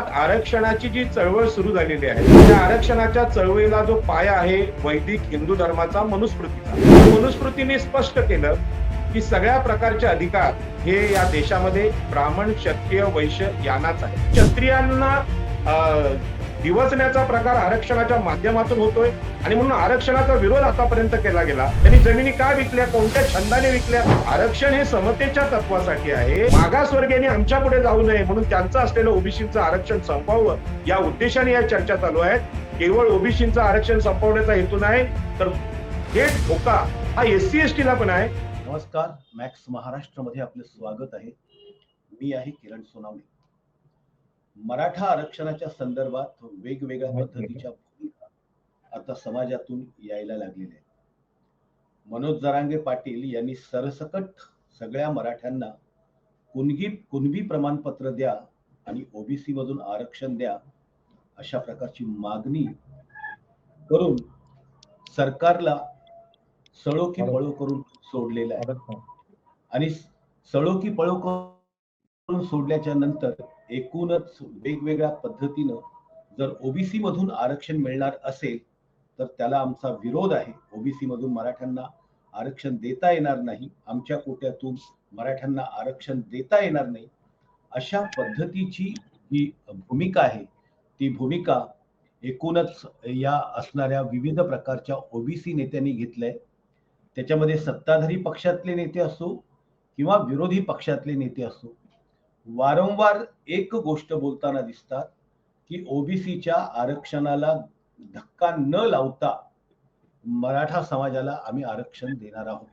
मुळात आरक्षणाची जी चळवळ सुरू झालेली आहे त्या आरक्षणाच्या चळवळीला जो पाया आहे वैदिक हिंदू धर्माचा मनुस्मृतीचा. मनुस्मृतीने स्पष्ट केलं की सगळ्या प्रकारचे अधिकार हे या देशामध्ये ब्राह्मण क्षत्रिय वैश्य यांनाच आहे. क्षत्रियांना दिवसण्याचा प्रकार आरक्षणाच्या माध्यमातून होतोय आणि म्हणून आरक्षणाचा विरोध आतापर्यंत केला गेला. त्यांनी जमिनी का विकल्या, कोणत्या छंदाने विकल्या? आरक्षण हे समतेच्या तत्वासाठी आहे. मागासवर्गीयांनी आमच्या पुढे जाऊ नये म्हणून त्यांचं असलेलं ओबीसीचं आरक्षण संपवावं या उद्देशाने या चर्चा चालू आहेत. केवळ ओबीसीचं आरक्षण संपवण्याचा हेतू नाही तर थेट धोका हा एससी एसटी ला पण आहे. नमस्कार, मॅक्स महाराष्ट्रमध्ये आपले स्वागत आहे. मी आहे किरण सोनावणे. मराठा आरक्षणाच्या संदर्भात वेगवेगळ्या पद्धतीच्या भूमिका आता समाजातून यायला लागलेल्या आहेत. मनोज जरांगे पाटील यांनी सरसकट सगळ्या मराठ्यांना कुणबी प्रमाणपत्र द्या आणि ओबीसी मधून आरक्षण द्या अशा प्रकारची मागणी करून सरकारला सळो की पळो करून सोडलेलं आहे. आणि सळो की पळो करून सोडल्याच्या नंतर एकूणच वेगवेगळ्या पद्धतीनं जर ओबीसी मधून आरक्षण मिळणार असेल तर त्याला आमचा विरोध आहे. ओबीसी मधून मराठ्यांना आरक्षण देता येणार नाही, आमच्या कोट्यातून मराठ्यांना आरक्षण देता येणार नाही, अशा पद्धतीची जी भूमिका आहे ती भूमिका एकूणच या असणाऱ्या विविध प्रकारच्या ओबीसी नेत्यांनी घेतलंय. त्याच्यामध्ये सत्ताधारी पक्षातले नेते असो किंवा विरोधी पक्षातले नेते असो, वारंवार एक गोष्ट बोलताना दिसतात की ओबीसीच्या आरक्षणाला धक्का न लावता मराठा समाजाला आम्ही आरक्षण देणार आहोत.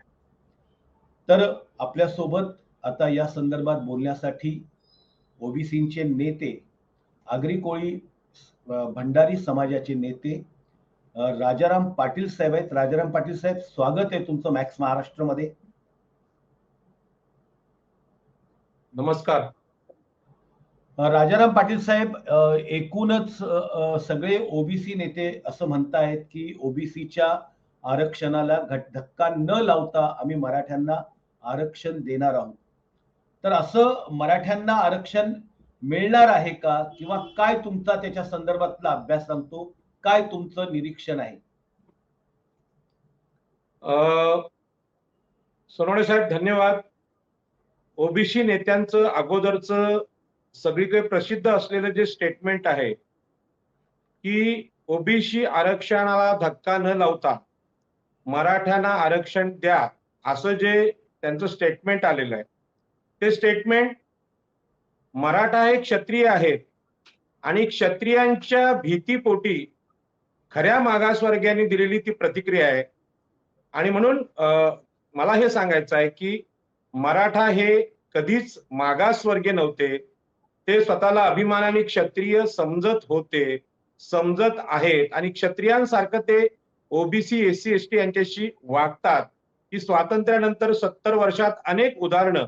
तर आपल्यासोबत आता या संदर्भात बोलण्यासाठी ओबीसीचे नेते, आगरी कोळी भंडारी समाजाचे नेते राजाराम पाटील साहेब आहेत. राजाराम पाटील साहेब, स्वागत आहे तुमचं मॅक्स महाराष्ट्रमध्ये. नमस्कार. राजाराम पाटील साहेब, एकूणच सगळे ओबीसी नेते असं म्हणतायत की ओबीसीच्या आरक्षणाला धक्का न लावता आम्ही मराठ्यांना आरक्षण देणार आहोत. तर असं मराठ्यांना आरक्षण मिळणार आहे का, किंवा काय तुमचा त्याच्या संदर्भातला अभ्यास सांगतो, काय तुमचं निरीक्षण आहे? सोनवणे साहेब धन्यवाद. ओबीसी नेत्यांचं अगोदरचं सगळीकडे प्रसिद्ध असलेलं जे स्टेटमेंट आहे की ओबीसी आरक्षणाला धक्का न लावता मराठ्यांना आरक्षण द्या, असं जे त्यांचं स्टेटमेंट आलेलं आहे ते स्टेटमेंट मराठा हे क्षत्रिय आहेत आणि क्षत्रियांच्या भीतीपोटी खऱ्या मागासवर्गीयांनी दिलेली ती प्रतिक्रिया आहे. आणि म्हणून मला हे सांगायचं आहे की मराठा हे कधीच मागासवर्गीय नव्हते. ते स्वतःला अभिमानाने क्षत्रिय समजत होते, समजत आहेत आणि क्षत्रियांसारखं ते ओबीसी एससी एसटी यांच्याशी वागतात. की स्वातंत्र्यानंतर 70 वर्षात अनेक उदाहरणं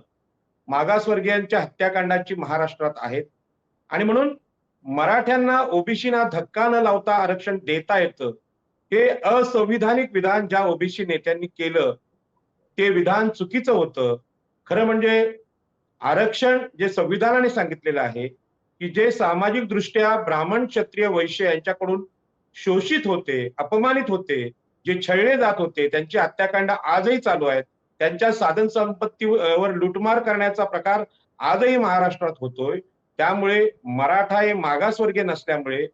मागासवर्गीयांच्या हत्याकांडाची महाराष्ट्रात आहेत. आणि म्हणून मराठ्यांना ओबीसीना धक्का न लावता आरक्षण देता येतं हे असंविधानिक विधान ज्या ओबीसी नेत्यांनी केलं ते विधान चुकीचं होतं. खरं म्हणजे आरक्षण जे संविधानाने सांगितलेलं आहे की जे सामाजिक दृष्ट्या ब्राह्मण क्षत्रिय वैश्य यांच्याकडून शोषित होते, अपमानित होते, जे छळले जात होते, त्यांची हत्याकांड आजही चालू आहेत, त्यांच्या साधन संपत्तीवर लुटमार करण्याचा प्रकार आजही महाराष्ट्रात होतोय. त्यामुळे मराठा हे मागासवर्गीय नसल्यामुळे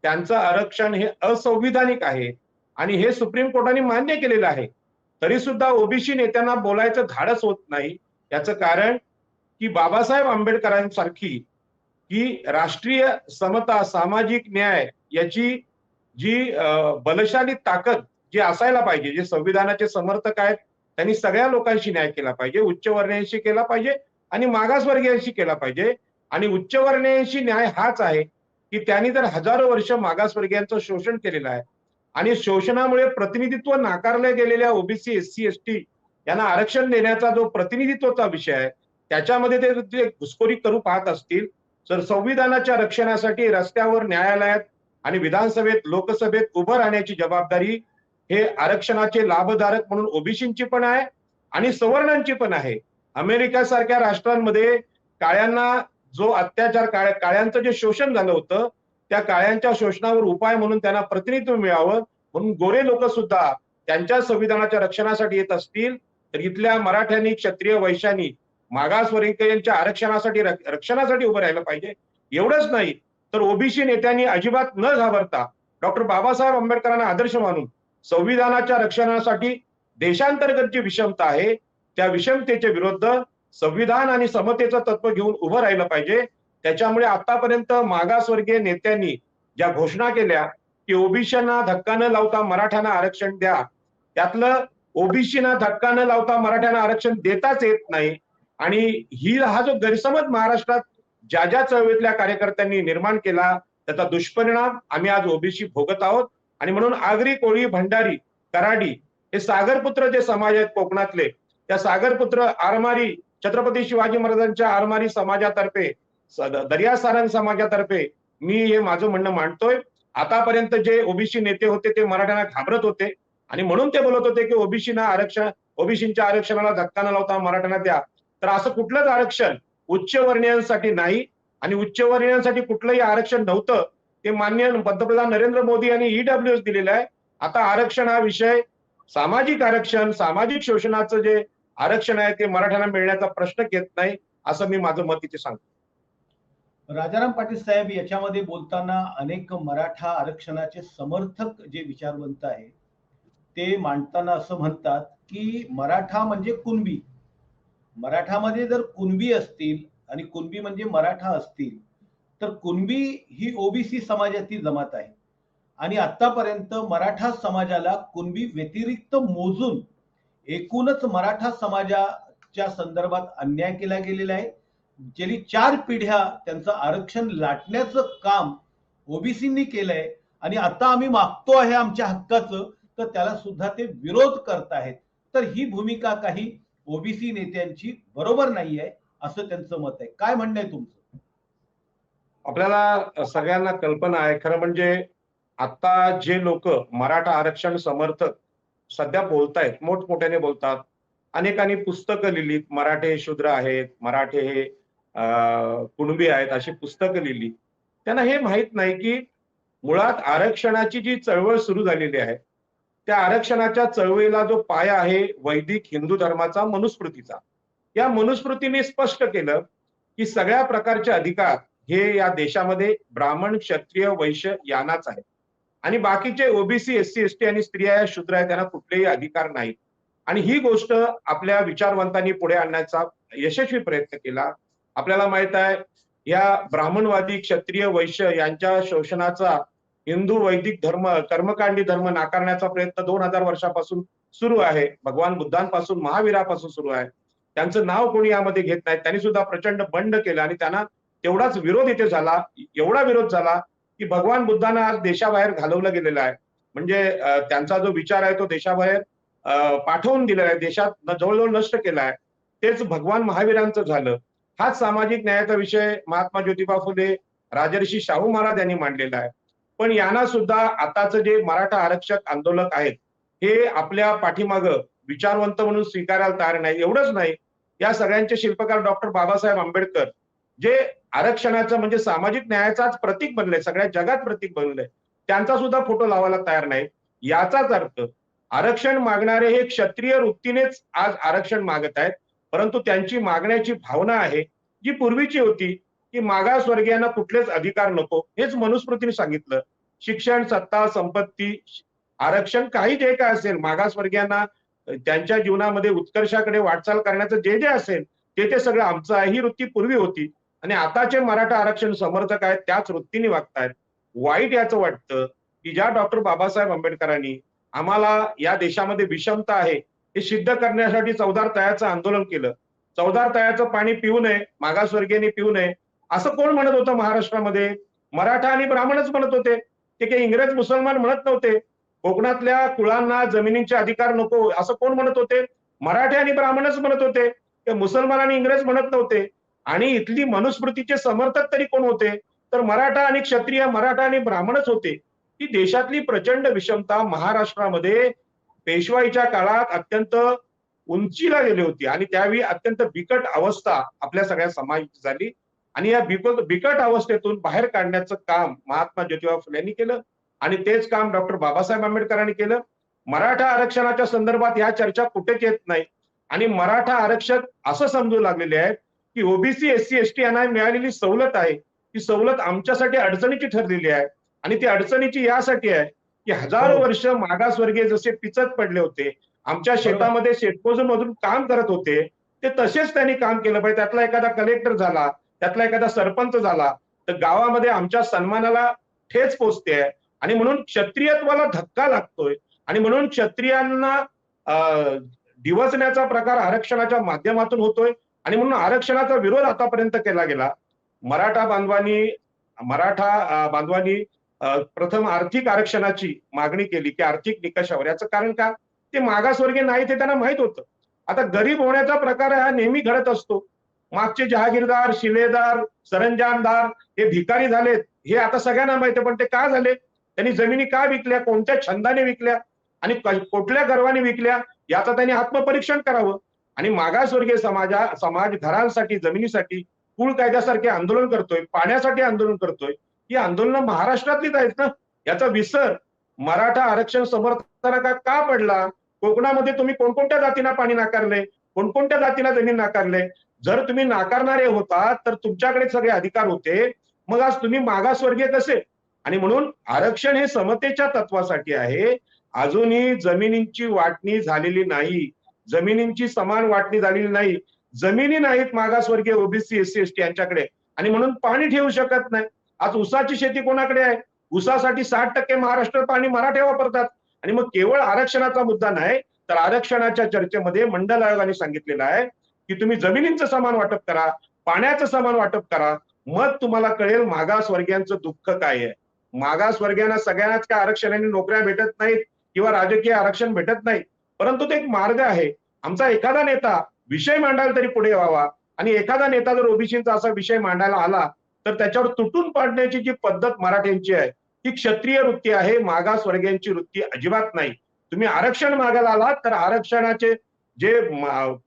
त्यांचं आरक्षण हे असंविधानिक आहे आणि हे सुप्रीम कोर्टाने मान्य केलेलं आहे. तरी सुद्धा ओबीसी नेत्यांना बोलायचं धाडस होत नाही. याचं कारण की बाबासाहेब आंबेडकरांसारखी की राष्ट्रीय समता, सामाजिक न्याय याची जी बलशाली ताकद जी असायला पाहिजे, जे संविधानाचे समर्थक आहेत त्यांनी सगळ्या लोकांशी न्याय केला पाहिजे, उच्चवर्णीयांशी केला पाहिजे आणि मागासवर्गीयांशी केला पाहिजे. आणि उच्चवर्णीयांशी न्याय हाच आहे की त्यांनी जर हजारो वर्ष मागासवर्गीयांचं शोषण केलेलं आहे आणि शोषणामुळे प्रतिनिधित्व नाकारले गेलेल्या ओबीसी एससी एसटी यांना आरक्षण देण्याचा जो प्रतिनिधित्वाचा विषय आहे त्याच्यामध्ये ते घुसखोरी करू पाहत असतील तर संविधानाच्या रक्षणासाठी रस्त्यावर, न्यायालयात आणि विधानसभेत, लोकसभेत उभं राहण्याची जबाबदारी हे आरक्षणाचे लाभधारक म्हणून ओबीसींची पण आहे आणि सवर्णांची पण आहे. अमेरिका सारख्या राष्ट्रांमध्ये काळ्यांना जो अत्याचार काळ्यांचं जे शोषण झालं होतं त्या काळ्यांच्या शोषणावर उपाय म्हणून त्यांना प्रतिनिधित्व मिळावं म्हणून गोरे लोक सुद्धा त्यांच्या संविधानाच्या रक्षणासाठी येत असतील तर इथल्या मराठ्यांनी क्षत्रिय वैश्यांनी मागासवर्गीयांच्या आरक्षणासाठी रक्षणासाठी उभं राहिलं पाहिजे. एवढंच नाही तर ओबीसी नेत्यांनी अजिबात न घाबरता डॉक्टर बाबासाहेब आंबेडकरांना आदर्श मानून संविधानाच्या रक्षणासाठी देशांतर्गत जी विषमता आहे त्या विषमतेच्या विरुद्ध संविधान आणि समतेचं तत्व घेऊन उभं राहिलं पाहिजे. त्याच्यामुळे आतापर्यंत मागासवर्गीय नेत्यांनी ज्या घोषणा केल्या की ओबीसींना धक्का न लावता मराठ्यांना आरक्षण द्या, त्यातलं ओबीसीना धक्का न लावता मराठ्यांना आरक्षण देताच येत नाही. आणि हा जो गैरसमज महाराष्ट्रात ज्या ज्या चळवळीतल्या कार्यकर्त्यांनी निर्माण केला त्याचा दुष्परिणाम आम्ही आज ओबीसी भोगत आहोत. आणि म्हणून आगरी, कोळी, भंडारी, कराडी हे सागरपुत्र जे समाज आहेत कोकणातले त्या सागरपुत्र आरमारी छत्रपती शिवाजी महाराजांच्या आरमारी समाजातर्फे दर्या सारंग समाजातर्फे मी हे माझं म्हणणं मांडतोय. आतापर्यंत जे ओबीसी नेते होते ते मराठ्यांना घाबरत होते आणि म्हणून ते बोलत होते की ओबीसींच्या आरक्षणाला धक्का न लावता मराठ्यांना द्या. तर असं कुठलंच आरक्षण उच्चवर्णीयांसाठी नाही आणि उच्चवर्णीयांसाठी कुठलंही आरक्षण नव्हतं. ते माननीय पंतप्रधान नरेंद्र मोदी यांनी ईडब्ल्यूएस दिलेलं आहे. आता आरक्षण हा विषय सामाजिक आरक्षण, सामाजिक शोषणाचं जे आरक्षण आहे ते मराठ्यांना मिळण्याचा प्रश्न येत नाही असं मी माझं मत इथे सांगतो. राजाराम पाटील साहेब याच्यामध्ये बोलताना अनेक मराठा आरक्षणाचे समर्थक जे विचारवंत आहे ते मांडताना असं म्हणतात की मराठा म्हणजे कुणबी, मराठामध्ये जर कुणबी असतील आणि कुणबी म्हणजे मराठा असतील तर कुणबी ही ओबीसी समाजाची जमात आहे आणि आतापर्यंत मराठा समाजाला कुणबी व्यतिरिक्त मोजून एकूणच मराठा समाजाच्या संदर्भात अन्याय केला गेलेला आहे. गेली 4 पिढ्या त्यांचं आरक्षण लाटण्याचं काम ओबीसींनी केलंय आणि आता आम्ही मागतो आहे आमच्या हक्काचं तर त्याला सुद्धा ते विरोध करत आहेत. तर ही भूमिका काही ओबीसी नेत्यांची बरोबर नाहीये असं त्यांचं मत आहे. काय म्हणणं आहे तुमचं? आपल्याला सगळ्यांना कल्पना आहे खरं म्हणजे आता जे लोक मराठा आरक्षण समर्थक सध्या बोलतायत मोठमोठ्याने बोलतात, अनेकांनी पुस्तकं लिहिलीत, मराठे शूद्र आहेत, मराठे हे कुणबी आहेत अशी पुस्तकं लिहिली. त्यांना हे माहित नाही की मुळात आरक्षणाची जी चळवळ सुरू झालेली आहे त्या आरक्षणाच्या चळवळीला जो पाया आहे वैदिक हिंदू धर्माचा, मनुस्मृतीचा. या मनुस्मृतीने स्पष्ट केलं की सगळ्या प्रकारचे अधिकार हे या देशामध्ये ब्राह्मण, क्षत्रिय, वैश्य यांनाच आहेत आणि बाकीचे ओबीसी, एससी, एसटी आणि स्त्रिया या शूद्र आहेत त्यांना कुठलेही अधिकार नाहीत. आणि ही गोष्ट आपल्या विचारवंतांनी पुढे आणण्याचा यशस्वी प्रयत्न केला. आपल्याला माहित आहे या ब्राह्मणवादी, क्षत्रिय, वैश्य यांच्या शोषणाचा हिंदू वैदिक धर्म, कर्मकांडी धर्म नाकारण्याचा प्रयत्न 2000 वर्षापासून सुरू आहे. भगवान बुद्धांपासून, महावीरापासून सुरू आहे. त्यांचं नाव कोणी यामध्ये घेत नाही. त्यांनी सुद्धा प्रचंड बंड केलं आणि त्यांना तेवढाच विरोध इथे झाला, एवढा विरोध झाला की भगवान बुद्धांना आज देशाबाहेर घालवलं गेलेलं आहे. म्हणजे त्यांचा जो विचार आहे तो देशाबाहेर पाठवून दिलेला आहे, देशात जवळजवळ नष्ट केला आहे. तेच भगवान महावीरांचं झालं. हाच सामाजिक न्यायाचा विषय महात्मा ज्योतिबा फुले, राजर्षी शाहू महाराज यांनी मांडलेला आहे. पण यांना सुद्धा आताचं जे मराठा आरक्षक आंदोलक आहेत हे आपल्या पाठीमागं विचारवंत म्हणून स्वीकारायला तयार नाही. एवढंच नाही, या सगळ्यांचे शिल्पकार डॉक्टर बाबासाहेब आंबेडकर जे आरक्षणाचं म्हणजे सामाजिक न्यायाचाच प्रतीक बनले, सगळ्या जगात प्रतीक बनले, त्यांचा सुद्धा फोटो लावायला तयार नाही. याचाच अर्थ आरक्षण मागणारे हे क्षत्रिय वृत्तीनेच आज आरक्षण मागत आहेत, परंतु त्यांची मागण्याची भावना आहे जी पूर्वीची होती की मागासवर्गीयांना कुठलेच अधिकार नको. हेच मनुस्मृतीने सांगितलं. शिक्षण, सत्ता, संपत्ती, आरक्षण काही जे काय असेल मागासवर्गीयांना त्यांच्या जीवनामध्ये उत्कर्षाकडे वाटचाल करण्याचं जे जे असेल ते सगळं आमचं आहे, ही वृत्ती पूर्वी होती. आणि आताचे मराठा आरक्षण समर्थक आहेत त्याच वृत्तीने वागतायत. वाईट याचं वाटतं की ज्या डॉक्टर बाबासाहेब आंबेडकरांनी आम्हाला या देशामध्ये विषमता आहे हे सिद्ध करण्यासाठी चौदार तळ्याचं आंदोलन केलं. चौदार तळ्याचं पाणी पिऊ नये, मागासवर्गीयांनी पिऊ नये असं कोण म्हणत होतं महाराष्ट्रामध्ये? मराठा आणि ब्राह्मणच म्हणत होते. ते काही इंग्रज, मुसलमान म्हणत नव्हते. कोकणातल्या कुळांना जमिनींचे अधिकार नको असं कोण म्हणत होते? मराठे आणि ब्राह्मणच म्हणत होते. ते मुसलमान आणि इंग्रज म्हणत नव्हते. आणि इथली मनुस्मृतीचे समर्थक तरी कोण होते? तर मराठा आणि क्षत्रिय, मराठा आणि ब्राह्मणच होते. ही देशातली प्रचंड विषमता महाराष्ट्रामध्ये पेशवाईच्या काळात अत्यंत उंचीला गेली होती आणि त्यावेळी अत्यंत बिकट अवस्था आपल्या सगळ्या समाजाची झाली. आणि या बिकट अवस्थेतून बाहेर काढण्याचं काम महात्मा ज्योतिबा फुले यांनी केलं आणि तेच काम डॉक्टर बाबासाहेब आंबेडकरांनी केलं. मराठा आरक्षणाच्या संदर्भात या चर्चा कुठेच येत नाही आणि मराठा आरक्षक असं समजू लागलेले आहेत की ओबीसी एससी एसटी यांना मिळालेली सवलत आहे, ती सवलत आमच्यासाठी अडचणीची ठरलेली आहे आणि ती अडचणीची यासाठी आहे की हजारो वर्ष मागासवर्गीय जसे पिचत पडले होते, आमच्या शेतामध्ये शेतमजूर मधून काम करत होते, ते तसेच त्यांनी काम केलं पाहिजे. त्यातला एखादा कलेक्टर झाला, त्यातला एखादा सरपंच झाला तर गावामध्ये आमच्या सन्मानाला ठेच पोचते आणि म्हणून क्षत्रियत्वाला धक्का लागतोय आणि म्हणून क्षत्रियांना डिवचण्याचा प्रकार आरक्षणाच्या माध्यमातून होतोय आणि म्हणून आरक्षणाचा विरोध आतापर्यंत केला गेला. मराठा बांधवांनी प्रथम आर्थिक आरक्षणाची मागणी केली की आर्थिक निकषावर. याचं कारण का? ते मागासवर्गीय नाही ते त्यांना माहित होतं. आता गरीब होण्याचा प्रकार हा नेहमी घडत असतो. मागचे जहागीरदार, शिलेदार, सरंजामदार हे भिकारी झालेत हे आता सगळ्यांना माहिती, पण ते का झाले? त्यांनी जमिनी का विकल्या, कोणत्या छंदाने विकल्या आणि कुठल्या गर्वाने विकल्या याचं त्यांनी आत्मपरीक्षण करावं. आणि मागासवर्गीय समाज घरांसाठी, जमिनीसाठी, कुळ कायद्यासारखे आंदोलन करतोय, पाण्यासाठी आंदोलन करतोय. ही आंदोलनं महाराष्ट्रातलीच आहेत ना. याचा विसर मराठा आरक्षण समर्थनाला का पडला? कोकणामध्ये तुम्ही कोणकोणत्या जातींना पाणी नाकारले, कोणकोणत्या जातीला जमीन नाकारले? जर तुम्ही नाकारणारे होता तर तुमच्याकडे सगळे अधिकार होते, मग आज तुम्ही मागासवर्गीय कसे? आणि म्हणून आरक्षण हे समतेच्या तत्वासाठी आहे. अजूनही जमिनींची वाटणी झालेली नाही, जमिनींची समान वाटणी झालेली नाही. जमिनी नाहीत मागासवर्गीय ओबीसी एससी एसटी यांच्याकडे आणि म्हणून पाणी ठेवू शकत नाही. आज ऊसाची शेती कोणाकडे आहे? ऊसासाठी 60% महाराष्ट्र पाणी मराठे वापरतात. आणि मग केवळ आरक्षणाचा मुद्दा नाही तर आरक्षणाच्या चर्चेमध्ये मंडल आयोगाने सांगितलेलं आहे की तुम्ही जमिनींचं समान वाटप करा, पाण्याचं समान वाटप करा, मग तुम्हाला कळेल मागासवर्गीयांचं दुःख काय आहे. मागासवर्गीयांना सगळ्यांनाच काय आरक्षणाने नोकऱ्या भेटत नाहीत किंवा राजकीय आरक्षण भेटत नाही, परंतु तो एक मार्ग आहे. आमचा एखादा नेता विषय मांडायला तरी पुढे व्हावा आणि एखादा नेता जर ओबीसीचा असा विषय मांडायला आला तर त्याच्यावर तुटून पाडण्याची जी पद्धत मराठ्यांची आहे ही क्षत्रिय वृत्ती आहे, मागासवर्गीयांची वृत्ती अजिबात नाही. तुम्ही आरक्षण मागायला आलात तर आरक्षणाचे जे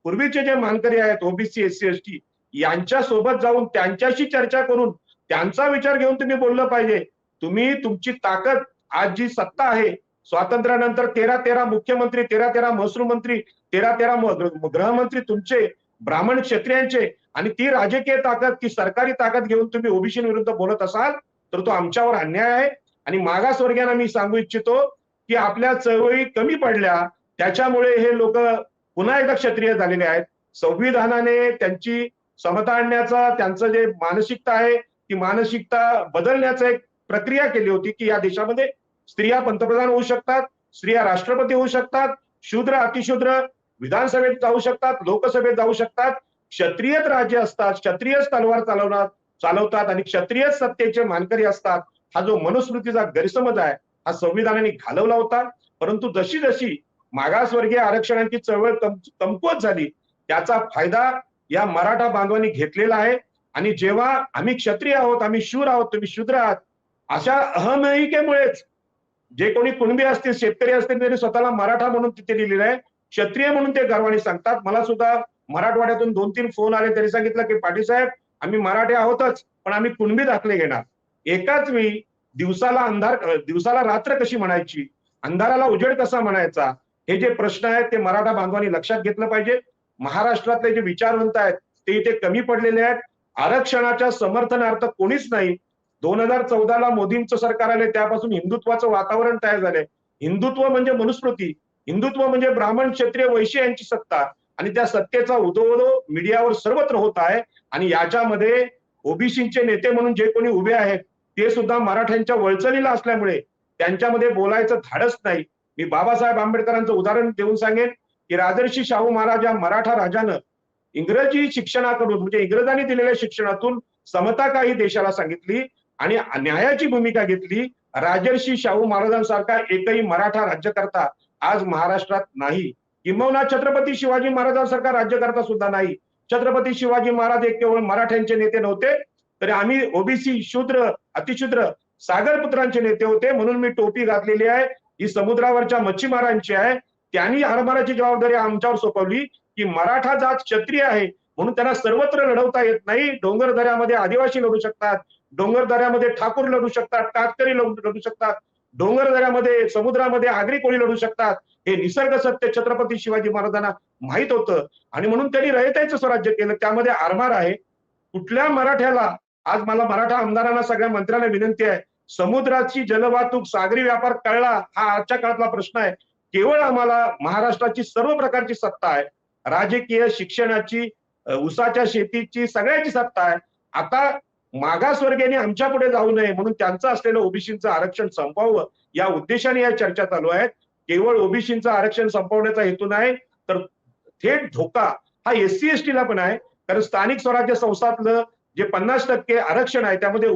पूर्वीचे जे मानकरी आहेत ओबीसी एससी एसटी यांच्या सोबत जाऊन त्यांच्याशी चर्चा करून त्यांचा विचार घेऊन तुम्ही बोललं पाहिजे. तुम्ही तुमची ताकद, आज जी सत्ता आहे, स्वातंत्र्यानंतर 13 मुख्यमंत्री, 13 महसूल मंत्री, 13 गृहमंत्री तुमचे, ब्राह्मण क्षत्रियांचे, आणि ती राजकीय ताकद, ती सरकारी ताकद घेऊन तुम्ही ओबीसी विरुद्ध बोलत असाल तर तो आमच्यावर अन्याय आहे. आणि मागासवर्गीयांना मी सांगू इच्छितो की आपल्या चळवळी कमी पडल्या त्याच्यामुळे हे लोक पुन्हा एकदा क्षत्रिय झालेले आहेत. संविधानाने त्यांची समता आणण्याचा, त्यांचं जे मानसिकता आहे ती मानसिकता बदलण्याचा एक प्रक्रिया केली होती की या देशामध्ये स्त्रिया पंतप्रधान होऊ शकतात, स्त्रिया राष्ट्रपती होऊ शकतात, शूद्र अतिशूद्र विधानसभेत जाऊ शकतात, लोकसभेत जाऊ शकतात. क्षत्रियच राज्य असतात, क्षत्रियच तलवार चालवतात आणि क्षत्रियच सत्तेचे मानकरी असतात. हा जो मनुस्मृतीचा गैरसमज आहे हा संविधानाने घालवला होता. परंतु जशी जशी मागासवर्गीय आरक्षणाची चळवळ कमकुवत झाली त्याचा फायदा या मराठा बांधवांनी घेतलेला आहे. आणि जेव्हा आम्ही क्षत्रिय आहोत, आम्ही शूर आहोत, तुम्ही शूद्र आहात, अशा अहमहिकेमुळेच जे कोणी कुणबी असतील, शेतकरी असतील, त्यांनी स्वतःला मराठा म्हणून तिथे लिहिलेलं आहे, क्षत्रिय म्हणून ते गर्वाने सांगतात. मला सुद्धा मराठवाड्यातून 2-3 फोन आले, त्यांनी सांगितलं की पाटील साहेब आम्ही मराठे आहोतच पण आम्ही कुणबी दाखले घेणार. एकाच वेळी दिवसाला रात्र कशी म्हणायची, अंधाराला उजेड कसा म्हणायचा, हे जे प्रश्न आहेत ते मराठा बांधवांनी लक्षात घेतलं पाहिजे. महाराष्ट्रातले जे विचारवंत आहेत ते इथे कमी पडलेले आहेत. आरक्षणाच्या समर्थनार्थ कोणीच नाही. 2014ला मोदींचं सरकार आले त्यापासून हिंदुत्वाचं वातावरण तयार झालंय. हिंदुत्व म्हणजे मनुस्मृती, हिंदुत्व म्हणजे ब्राह्मण क्षत्रिय वैश्य यांची सत्ता आणि त्या सत्तेचा उदो मीडियावर सर्वत्र होत आहे. आणि याच्यामध्ये ओबीसीचे नेते म्हणून जे कोणी उभे आहेत ते सुद्धा मराठ्यांच्या वळचणीला असल्यामुळे त्यांच्यामध्ये बोलायचं धाडस नाही. मी बाबासाहेब आंबेडकरांचं उदाहरण देऊन सांगेन की राजर्षी शाहू महाराज या मराठा राजानं इंग्रजी शिक्षणाकडून म्हणजे इंग्रजांनी दिलेल्या शिक्षणातून समता काही देशाला सांगितली आणि न्यायाची भूमिका घेतली. राजर्षी शाहू महाराजांसारखा एकही मराठा राज्यकर्ता आज महाराष्ट्रात नाही. किंबहुना छत्रपती शिवाजी महाराजांसारखा राज्यकर्ता सुद्धा नाही. छत्रपती शिवाजी महाराज एक केवळ मराठ्यांचे नेते नव्हते तर आम्ही ओबीसी, शूद्र, अतिशूद्र, सागरपुत्रांचे नेते होते. म्हणून मी टोपी घातलेली आहे ही समुद्रावरच्या मच्छीमारांची आहे. त्यांनी हरभराची जबाबदारी आमच्यावर सोपवली की मराठा जात क्षत्रिय आहे म्हणून त्यांना सर्वत्र लढवता येत नाही. डोंगर दऱ्यामध्ये आदिवासी लढू शकतात, डोंगर दऱ्यामध्ये ठाकूर लढू शकतात, कातकरी लढू शकतात, डोंगर दऱ्यामध्ये समुद्रामध्ये आगरी कोळी लढू शकतात. हे निसर्ग सत्य छत्रपती शिवाजी महाराजांना माहित होतं आणि म्हणून त्यांनी रयतेचं स्वराज्य केलं. त्यामध्ये आरमार आहे. कुठल्या मराठ्याला, आज मला मराठा आमदारांना सगळ्या मंत्र्यांना विनंती आहे, समुद्राची जलवाहतूक सागरी व्यापार कळला हा आजच्या काळातला प्रश्न आहे. केवळ आम्हाला महाराष्ट्राची सर्व प्रकारची सत्ता आहे, राजकीय, शिक्षणाची, ऊसाच्या शेतीची, सगळ्याची सत्ता आहे. आता मागासवर्गीयांनी आमच्या पुढे जाऊ नये म्हणून त्यांचं असलेलं ओबीसीचं आरक्षण संपवावं या उद्देशाने या चर्चा चालू आहेत. केवळ ओबीसीचं आरक्षण संपवण्याचा हेतू नाही, तर थेट धोका हा एससी एसटी ला पण आहे. कारण स्थानिक स्वराज्य संस्थातलं जे 50% आरक्षण आहे त्यामध्ये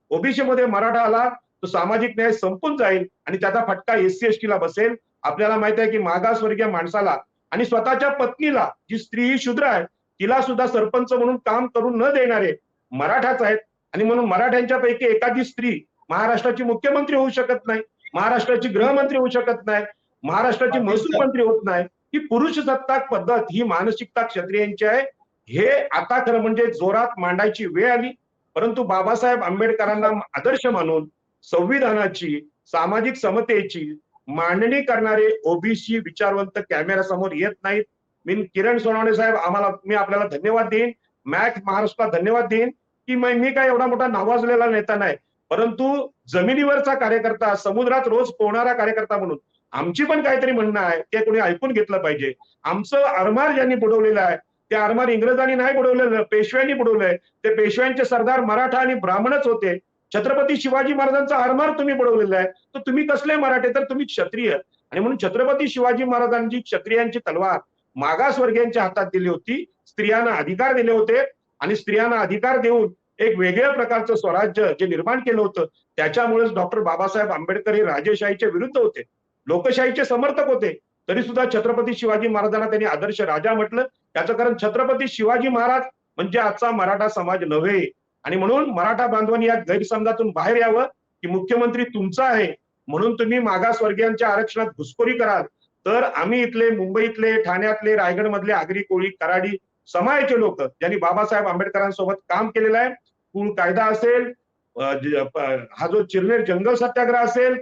ओबीसी मध्ये मराठा आला तर सामाजिक न्याय संपून जाईल आणि त्याचा फटका एससी एसटी ला बसेल. आपल्याला माहित आहे की मागासवर्गीय माणसाला आणि स्वतःच्या पत्नीला, जी स्त्री ही शूद्र आहे, तिला सुद्धा सरपंच म्हणून काम करून न देणारे मराठाच आहेत. आणि म्हणून मराठ्यांच्या पैकी एखादी स्त्री महाराष्ट्राची मुख्यमंत्री होऊ शकत नाही, महाराष्ट्राची गृहमंत्री होऊ शकत नाही, महाराष्ट्राची महसूल मंत्री होत नाही. ही पुरुष सत्ताक पद्धत, ही मानसिकता क्षत्रियांची आहे. हे आता खरं म्हणजे जोरात मांडायची वेळ आली. परंतु बाबासाहेब आंबेडकरांना आदर्श मानून संविधानाची, सामाजिक समतेची मांडणी करणारे ओबीसी विचारवंत कॅमेऱ्यासमोर येत नाहीत. मी किरण सोनवणे साहेब, मी आपल्याला धन्यवाद देईन, मॅक्स महाराष्ट्राला धन्यवाद देईन की मी काय एवढा मोठा नावाजलेला नेता नाही, परंतु जमिनीवरचा कार्यकर्ता, समुद्रात रोज पोहणारा कार्यकर्ता म्हणून आमची पण काहीतरी म्हणणं आहे, ते कोणी ऐकून घेतलं पाहिजे. आमचं आरमार ज्यांनी बुडवलेलं आहे, ते आरमार इंग्रजांनी नाही बुडवलेलं, पेशव्यांनी बुडवलंय. ते पेशव्यांचे सरदार मराठा आणि ब्राह्मणच होते. छत्रपती शिवाजी महाराजांचा आरमार तुम्ही बुडवलेला आहे, तर तुम्ही कसले मराठे, तर तुम्ही क्षत्रिय. आणि म्हणून छत्रपती शिवाजी महाराजांची क्षत्रियांची तलवार मागासवर्गीयांच्या हातात दिली होती, स्त्रियांना अधिकार दिले होते आणि स्त्रियांना अधिकार देऊन एक वेगळ्या प्रकारचं स्वराज्य जे निर्माण केलं होतं. त्याच्यामुळेच डॉक्टर बाबासाहेब आंबेडकर हे राजेशाहीच्या विरुद्ध होते, लोकशाहीचे समर्थक होते. तरी सुद्धा छत्रपती शिवाजी महाराजांना त्यांनी आदर्श राजा म्हटलं. त्याचं कारण छत्रपती शिवाजी महाराज म्हणजे आजचा मराठा समाज नव्हे. आणि म्हणून मराठा बांधवांनी या गैरसमजातून बाहेर यावं की मुख्यमंत्री तुमचा आहे म्हणून तुम्ही मागासवर्गीयांच्या आरक्षणात घुसखोरी कराल, तर आम्ही इथले मुंबईतले, ठाण्यातले, रायगड मधले आगरी कोळी कराडी समाजाचे लोक ज्यांनी बाबासाहेब आंबेडकरांसोबत काम केलेलं आहे, कुळ कायदा असेल, हा जो चिरनेर जंगल सत्याग्रह असेल,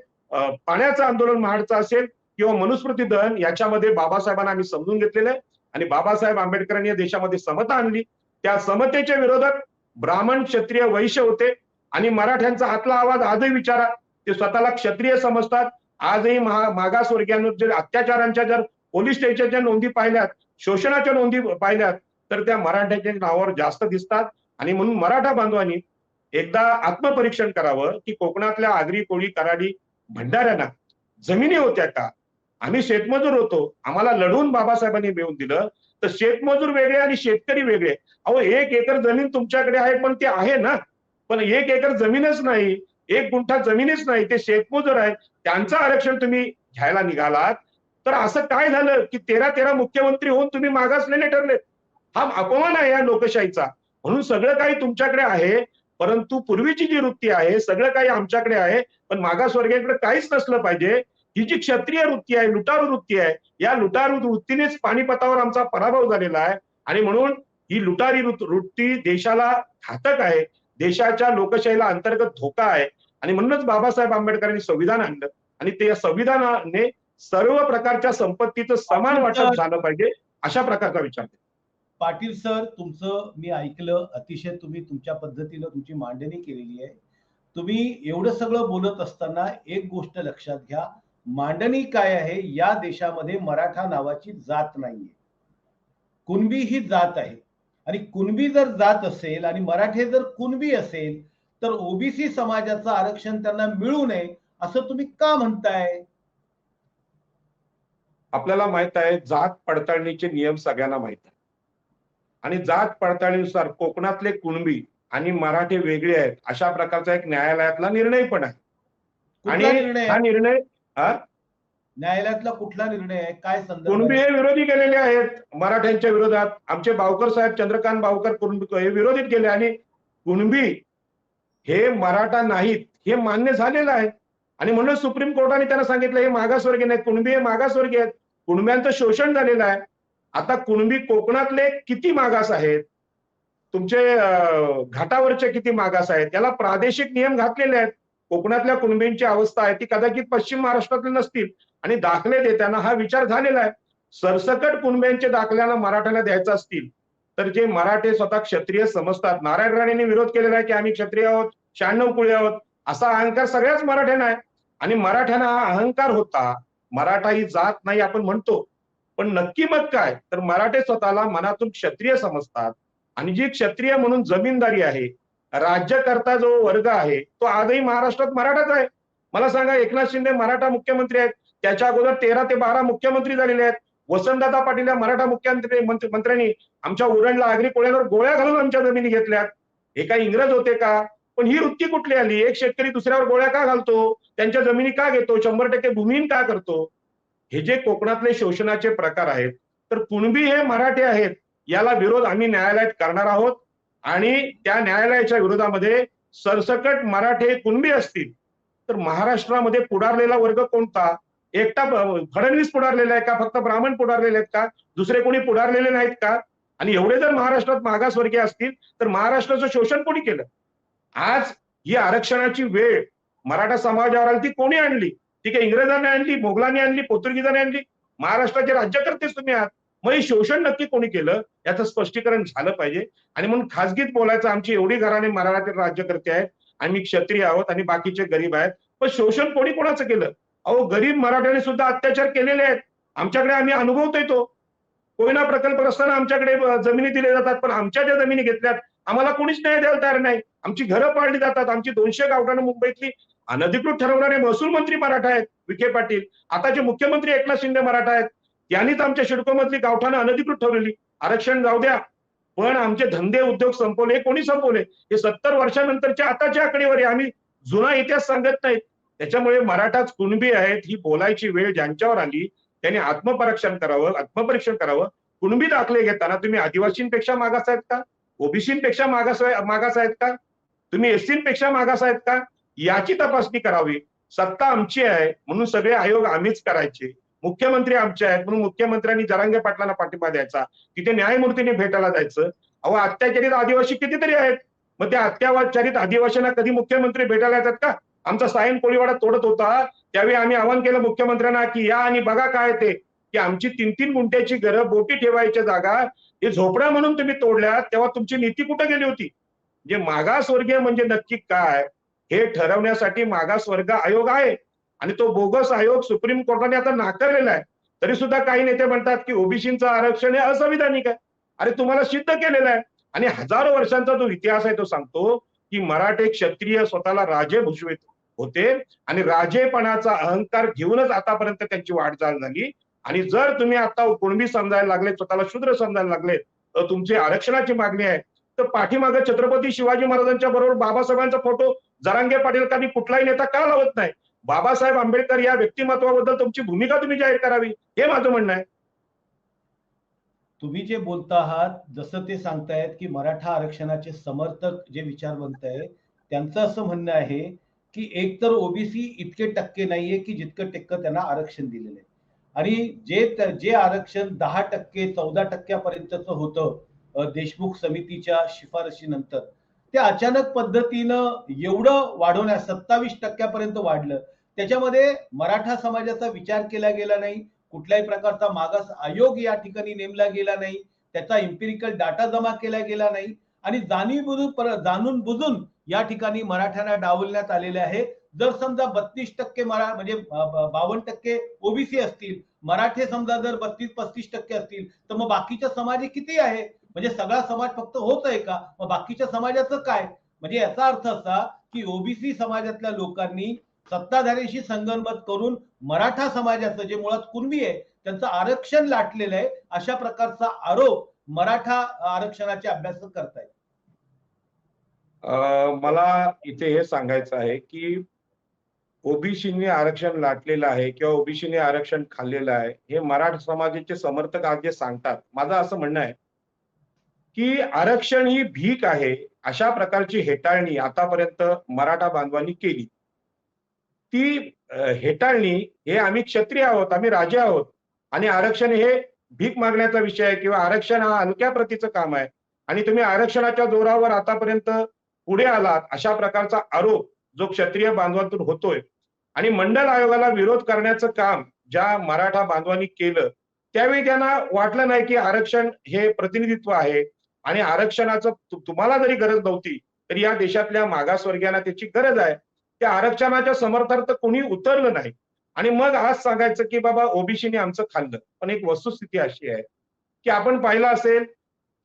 पाण्याचं आंदोलन महाडचं असेल किंवा मनुस्मृती दहन, याच्यामध्ये बाबासाहेबांना आम्ही समजून घेतलेलं आहे. आणि बाबासाहेब आंबेडकरांनी या देशामध्ये समता आणली. त्या समतेचे विरोधक ब्राह्मण, क्षत्रिय, वैश्य होते. आणि मराठ्यांचा आतला आवाज आजही विचारा, ते स्वतःला क्षत्रिय समजतात. आजही मागासवर्गीयांवर जर अत्याचारांच्या, जर पोलीस स्टेशनच्या नोंदी पाहिल्यात, शोषणाच्या नोंदी पाहिल्यात, तर त्या मराठ्यांच्या नावावर जास्त दिसतात. आणि म्हणून मराठा बांधवांनी एकदा आत्मपरीक्षण करावं की कोकणातल्या आगरी कोळी कराडी भंडाऱ्यांना जमिनी होत्या का? आम्ही शेतमजूर होतो, आम्हाला लढून बाबासाहेबांनी मिळवून दिलं. तर शेतमजूर वेगळे आणि शेतकरी वेगळे. अहो, 1 एकर जमीन तुमच्याकडे आहे, पण ते आहे ना, पण 1 एकर जमीनच नाही, 1 गुंठा जमीनच नाही, ते शेतमजूर आहे, त्यांचं आरक्षण तुम्ही घ्यायला निघालात. तर असं काय झालं की 13 मुख्यमंत्री होऊन तुम्ही मागासलेले ठरलेत? हा अपमान आहे या लोकशाहीचा. म्हणून सगळं काही तुमच्याकडे आहे, परंतु पूर्वीची जी वृत्ती आहे, सगळं काही आमच्याकडे आहे, पण मागासवर्गीयांकडे काहीच नसलं पाहिजे. ही जी क्षत्रिय वृत्ती आहे, लुटारू वृत्ती आहे, या लुटारू वृत्तीनेच पानिपतावर आमचा पराभव झालेला आहे. आणि म्हणून ही लुटारी वृत्ती देशाला घातक आहे, देशाच्या लोकशाहीला अंतर्गत धोका आहे. आणि म्हणूनच बाबासाहेब आंबेडकरांनी संविधान आणलं आणि ते संविधानाने सर्व प्रकारच्या संपत्तीचं समान वाटप झालं पाहिजे, अशा प्रकारचा विचार. पाटील सर, तुमचं मी ऐकलं, अतिशय तुम्ही तुमच्या पद्धतीनं तुमची मांडणी केलेली आहे. तुम्ही एवढं सगळं बोलत असताना एक गोष्ट लक्षात घ्या, मांडणी काय आहे, या देशामध्ये मराठा नावाची जात नाहीये, कुणबी ही जात आहे. आणि कुणबी जर जात असेल आणि मराठे जर कुणबी असेल, तर ओबीसी समाजाचं आरक्षण त्यांना मिळू नये असं तुम्ही का म्हणताय? आपल्याला माहित आहे, जात पडताळणीचे नियम सगळ्यांना माहित आहे. आणि जात पडताळणीनुसार कोकणातले कुणबी आणि मराठे वेगळे आहेत, अशा प्रकारचा एक न्यायालयातला निर्णय पण आहे. आणि हा निर्णय न्यायालयातला कुठला निर्णय आहे, काय संदर्भ? कुणबी हे विरोधी गेलेले आहेत मराठ्यांच्या विरोधात. आमचे बावकर साहेब, चंद्रकांत बावकर कुणबी हे विरोधीत गेले. आणि कुणबी हे मराठा नाहीत हे मान्य झालेलं आहे. आणि म्हणून सुप्रीम कोर्टाने त्यांना सांगितलं हे मागासवर्गीय नाहीत, कुणबी हे मागासवर्गीय आहेत. कुणब्यांचं शोषण झालेलं आहे. आता कुणबी कोकणातले किती मागास आहेत, तुमचे घाटावरचे किती मागास आहेत, त्याला प्रादेशिक नियम घातलेले आहेत. कोकणातल्या कुणबींची अवस्था आहे ती कदाचित पश्चिम महाराष्ट्रातले नसतील आणि दाखले देताना हा विचार झालेला आहे. सरसकट कुणब्यांचे दाखल्याला मराठ्याला द्यायचं असतील तर जे मराठे स्वतः क्षत्रिय समजतात, नारायण राणेंनी विरोध केलेला आहे की आम्ही क्षत्रिय आहोत, 96 कुळी आहोत, असा अहंकार सगळ्याच मराठ्यांना आहे. आणि मराठ्यांना हा अहंकार होता, मराठा ही जात नाही आपण म्हणतो, पण नक्की मत काय, तर मराठे स्वतःला मनातून क्षत्रिय समजतात. आणि जी क्षत्रिय म्हणून जमीनदारी आहे, राज्यकर्ता जो वर्ग आहे तो आजही महाराष्ट्रात मराठाच आहे. मला सांगा, एकनाथ शिंदे मराठा मुख्यमंत्री आहेत, त्याच्या अगोदर 13 ते 12 मुख्यमंत्री झालेले आहेत. वसंतदादा पाटील या मराठा मंत्र्यांनी आमच्या उरणला आगरी कोळ्यावर गोळ्या घालून आमच्या जमिनी घेतल्यात. हे काही इंग्रज होते का? पण ही वृत्ती कुठली आली? एक शेतकरी दुसऱ्यावर गोळ्या का घालतो, त्यांच्या जमिनी का घेतो, 100% भूमिहीन का करतो? हे जे कोकणातले शोषणाचे प्रकार आहेत, तर कुणबी हे मराठे आहेत, याला विरोध आम्ही न्यायालयात करणार आहोत. आणि त्या न्यायालयाच्या विरोधामध्ये सरसकट मराठे कुणबी असतील तर महाराष्ट्रामध्ये पुढारलेला वर्ग कोणता? एकटा फडणवीस पुढारलेला आहे का? फक्त ब्राह्मण पुढारलेले आहेत का? दुसरे कोणी पुढारलेले नाहीत का? आणि एवढे जर महाराष्ट्रात मागासवर्गीय असतील तर महाराष्ट्राचं शोषण कोणी केलं? आज ही आरक्षणाची वेळ मराठा समाजावर आली, ती कोणी आणली? ती काही इंग्रजांनी आणली, मोगलांनी आणली, पोर्तुगीजांनी आणली? महाराष्ट्राचे राज्यकर्तेच तुम्ही आहात. मग हे शोषण नक्की कोणी केलं याचं स्पष्टीकरण झालं पाहिजे. आणि म्हणून खासगीत बोलायचं, आमची एवढी घराणे मराठी राज्यकर्ते आहेत, आम्ही क्षत्रिय आहोत आणि बाकीचे गरीब आहेत, पण शोषण कोणी कोणाचं केलं? अहो, गरीब मराठ्याने सुद्धा अत्याचार केलेले आहेत. आमच्याकडे आम्ही अनुभवतोय तो. कोयना प्रकल्प असताना आमच्याकडे जमिनी दिल्या जातात, पण आमच्या ज्या जमिनी घेतल्यात आम्हाला कोणीच न्याय द्यायला तयार नाही. आमची घरं पाडली जातात. आमची 200 गावठाणं मुंबईतली अनधिकृत ठरवणारे महसूल मंत्री मराठा आहेत, विखे पाटील. आताचे मुख्यमंत्री एकनाथ शिंदे मराठा आहेत. त्यांनीच आमच्या सिडको मधली गावठाणं अनधिकृत ठरवली. आरक्षण जाऊ द्या, पण आमचे धंदे उद्योग संपवले. कोणी संपवले? हे 70 वर्षानंतरच्या आताची आकडेवारी, आम्ही जुना इतिहास सांगत नाहीत. त्याच्यामुळे मराठाच कुणबी आहेत ही बोलायची वेळ ज्यांच्यावर आली त्यांनी आत्मपरीक्षण करावं. कुणबी दाखले घेताना तुम्ही आदिवासींपेक्षा मागास आहेत का? ओबीसींपेक्षा मागास आहेत का? तुम्ही एससींपेक्षा मागास आहेत का? याची तपासणी करावी. सत्ता आमची आहे म्हणून सगळे आयोग आम्हीच करायचे. मुख्यमंत्री आमचे आहेत म्हणून मुख्यमंत्र्यांनी जरांगे पाटलांना पाठिंबा द्यायचा, तिथे न्यायमूर्तीने भेटायला जायचं. अहो, अत्याचारित आदिवासी कितीतरी आहेत, मग त्या अत्याचारित आदिवासींना कधी मुख्यमंत्री भेटायला येतात का? आमचा सायन कोळीवाडा तोडत होता त्यावेळी आम्ही आवाहन केलं मुख्यमंत्र्यांना की या आणि बघा काय ते, की आमची 3-3 गुंठ्याची घरं, बोटी ठेवायच्या जागा हे झोपड्या म्हणून तुम्ही तोडल्या, तेव्हा तुमची नीती कुठे गेली होती? जे मागासवर्गीय म्हणजे नक्की काय हे ठरवण्यासाठी मागासवर्ग आयोग आहे आणि तो बोगस आयोग सुप्रीम कोर्टाने आता नाकारलेला आहे. तरी सुद्धा काही नेते म्हणतात की ओबीसीचं आरक्षण हे असंविधानिक आहे. अरे, तुम्हाला सिद्ध केलेलं आहे. आणि हजारो वर्षांचा जो इतिहास आहे तो सांगतो की मराठे क्षत्रिय स्वतःला राजे भूषवित होते आणि राजेपणाचा अहंकार घेऊनच आतापर्यंत त्यांची वाटचाल झाली. आणि जर तुम्ही आता कुणबी समजायला लागले, स्वतःला शूद्र समजायला लागले, तर तुमची आरक्षणाची मागणी आहे, तर पाठीमागे छत्रपती शिवाजी महाराजांच्या बरोबर बाबासाहेबांचा फोटो जरांगे पाटील कुठलाही नेता का लावत नाही? बाबासाहेब आंबेडकर या व्यक्तिमत्वाबद्दल तुमची भूमिका तुम्ही जाहीर करावी, हे माझं म्हणणं आहे. तुम्ही जे बोलता आहात, जसं ते सांगतायत की मराठा आरक्षणाचे समर्थक जे विचारवंत आहे त्यांचं असं म्हणणं आहे की एकतर ओबीसी इतके टक्के नाहीये की जितकं टक्के त्यांना आरक्षण दिलेलं आहे. आणि जे आरक्षण 10%, 14% होतं देशमुख समितीच्या शिफारशीनंतर, ते अचानक पद्धतीनं एवढं वाढवण्यास 27% वाढलं. त्याच्यामध्ये मराठा समाजाचा विचार केला गेला नाही, कुठल्याही प्रकारचा मागास आयोग या ठिकाणी नेमला गेला नाही, त्याचा इम्पिरिकल डाटा जमा केला गेला नाही आणि जाणून बुजून या ठिकाणी मराठ्यांना डावलण्यात आलेले आहे. जर समजा 32% म्हणजे 52% ओबीसी असतील, मराठे समजा जर 32-35% असतील, तर मग बाकीचा समाज किती आहे? म्हणजे सगळा समाज फक्त होत आहे का? मग बाकीच्या समाजाचं काय? म्हणजे याचा अर्थ असा की ओबीसी समाजातल्या लोकांनी सत्ताधाऱ्यांशी संगनमत करून मराठा समाजाचं जे मुळात कुणबी आहे त्यांचं आरक्षण लाटलेलं आहे, अशा प्रकारचा आरोप मराठा आरक्षणाचे अभ्यासक करतायत. मला इथे हे सांगायचं आहे की ओबीसीने आरक्षण लाटलेलं आहे किंवा ओबीसीने आरक्षण खाल्लेलं आहे हे मराठा समाजाचे समर्थक आज जे सांगतात, माझं असं म्हणणं आहे की आरक्षण ही भीक आहे, अशा प्रकारची हेटाळणी आतापर्यंत मराठा बांधवांनी केली. ती हेटाळणी हे आम्ही क्षत्रिय आहोत, आम्ही राजे आहोत आणि आरक्षण हे भीक मागण्याचा विषय आहे किंवा आरक्षण हा हलक्या प्रतीचं काम आहे आणि तुम्ही आरक्षणाच्या जोरावर आतापर्यंत पुढे आलात, अशा प्रकारचा आरोप जो क्षत्रिय बांधवातून होतोय आणि मंडल आयोगाला विरोध करण्याचं काम ज्या मराठा बांधवांनी केलं, त्यावेळी त्यांना वाटलं नाही की आरक्षण हे प्रतिनिधित्व आहे आणि आरक्षणाचं तुम्हाला जरी गरज नव्हती तरी या देशातल्या मागासवर्गीयांना त्याची गरज आहे. त्या आरक्षणाच्या समर्थार्थ कोणी उतरलं नाही आणि मग आज सांगायचं की बाबा ओबीसीने आमचं खाल्लं. पण एक वस्तुस्थिती अशी आहे की आपण पाहिलं असेल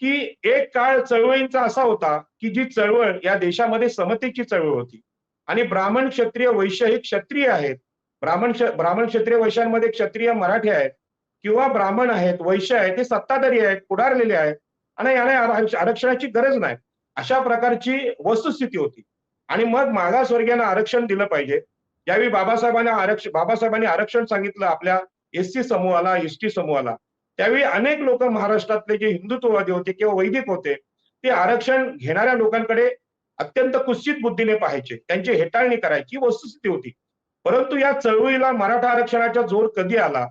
की एक काळ चळवळींचा असा होता की जी चळवळ या देशामध्ये समतेची चळवळ होती आणि ब्राह्मण क्षत्रिय वैश्य हे क्षत्रिय आहेत. ब्राह्मण क्षत्रिय वैश्यांमध्ये क्षत्रिय मराठी आहेत किंवा ब्राह्मण आहेत, वैश्य आहेत, ते सत्ताधारी आहेत, पुढारलेले आहेत आणि याला आरक्षणाची गरज नाही, अशा प्रकारची वस्तुस्थिती होती. आणि मग मागासवर्गीयांना आरक्षण दिलं पाहिजे. यावेळी बाबासाहेबांनी आरक्षण सांगितलं आपल्या एससी समूहाला, एसटी समूहाला. त्यावेळी अनेक लोक महाराष्ट्रातले जे हिंदुत्ववादी होते किंवा वैदिक होते, ते आरक्षण घेणाऱ्या लोकांकडे अत्यंत कुत्सित बुद्धीने पाहायचे, त्यांची हेटाळणी करायची वस्तुस्थिती होती. परंतु या चळवळीला मराठा आरक्षणाचा जोर कधी आला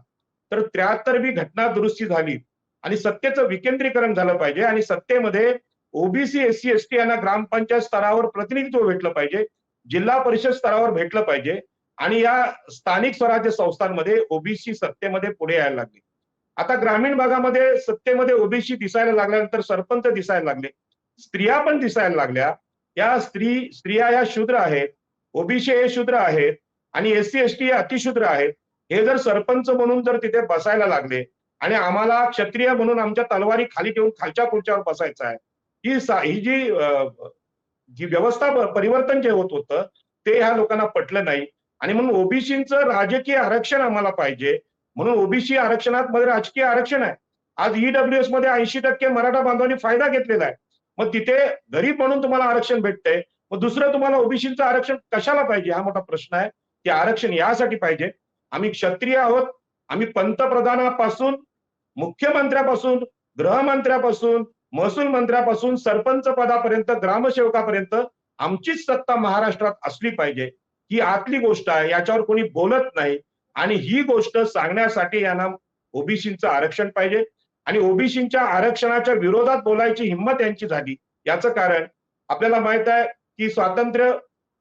तर 73वी घटना दुरुस्ती झाली आणि सत्तेचं विकेंद्रीकरण झालं पाहिजे आणि सत्तेमध्ये ओबीसी, एससी, एसटी यांना ग्रामपंचायत स्तरावर प्रतिनिधित्व भेटलं पाहिजे, जिल्हा परिषद स्तरावर भेटलं पाहिजे आणि या स्थानिक स्वराज्य संस्थांमध्ये ओबीसी सत्तेमध्ये पुढे यायला लागले. आता ग्रामीण भागामध्ये सत्तेमध्ये ओबीसी दिसायला लागल्यानंतर सरपंच दिसायला लागले, स्त्रिया पण दिसायला लागल्या. या स्त्रिया या शूद्र आहेत, ओबीसी हे शूद्र आहेत आणि एससी एसटी हे अतिशूद्र आहेत. हे जर सरपंच म्हणून जर तिथे बसायला लागले आणि आम्हाला क्षत्रिय म्हणून आमच्या तलवारी खाली ठेवून खालच्या खुर्च्यावर बसायचं आहे, ही जी व्यवस्था परिवर्तन जे होत होतं ते ह्या लोकांना पटलं नाही आणि म्हणून ओबीसीचं राजकीय आरक्षण आम्हाला पाहिजे. म्हणून ओबीसी आरक्षणात मध्ये राजकीय आरक्षण आहे. आज ईडब्ल्यूएस मध्ये 80% मराठा बांधवांनी फायदा घेतलेला आहे. मग तिथे गरीब म्हणून तुम्हाला आरक्षण भेटतंय, मग दुसरं तुम्हाला ओबीसीचं आरक्षण कशाला पाहिजे हा मोठा प्रश्न आहे. ते आरक्षण यासाठी पाहिजे, आम्ही क्षत्रिय आहोत, आम्ही पंतप्रधानापासून, मुख्यमंत्र्यापासून, गृहमंत्र्यापासून, महसूल मंत्र्यापासून, सरपंच पदापर्यंत, ग्रामसेवकापर्यंत आमचीच सत्ता महाराष्ट्रात असली पाहिजे. ही आतली गोष्ट आहे, याच्यावर कोणी बोलत नाही आणि ही गोष्ट सांगण्यासाठी यांना ओबीसीचं आरक्षण पाहिजे आणि ओबीसीच्या आरक्षणाच्या विरोधात बोलायची हिंमत यांची झाली. याचं कारण आपल्याला माहित आहे की स्वातंत्र्य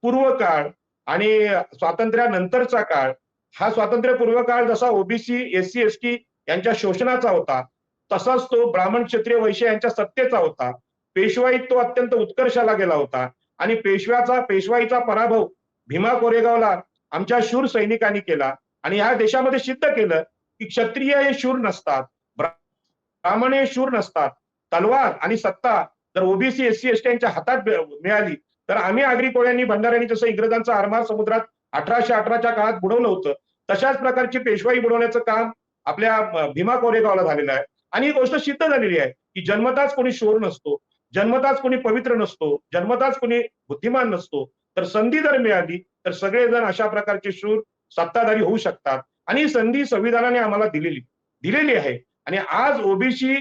पूर्व काळ आणि स्वातंत्र्यानंतरचा काळ, हा स्वातंत्र्यपूर्व काळ जसा ओबीसी, एससी, एसटी यांच्या शोषणाचा होता, तसाच तो ब्राह्मण क्षत्रिय वैश्य यांच्या सत्तेचा होता. पेशवाईत तो अत्यंत उत्कर्षाला गेला होता आणि पेशवाईचा पराभव भीमा कोरेगावला आमच्या शूर सैनिकांनी केला आणि ह्या देशामध्ये सिद्ध केलं की क्षत्रिय हे शूर नसतात, ब्राह्मण हे शूर नसतात. तलवार आणि सत्ता जर ओबीसी, एससी, एसटी यांच्या हातात मिळाली तर आम्ही आगरी कोळ्यांनी, भंडाऱ्यांनी जसं इंग्रजांचा आरमार समुद्रात 1818च्या काळात बुडवलं होतं, तशाच प्रकारची पेशवाई बुडवण्याचं काम आपल्या भीमा कोरेगावला झालेलं आहे. आणि ही गोष्ट सिद्ध झालेली आहे की जन्मताच कोणी शूर नसतो, जन्मताच कोणी पवित्र नसतो, जन्मताच कोणी बुद्धिमान नसतो. तर संधी जर मिळाली तर सगळेजण अशा प्रकारचे शूर सत्ताधारी होऊ शकतात आणि ही संधी संविधानाने आम्हाला दिलेली आहे. आणि आज ओबीसी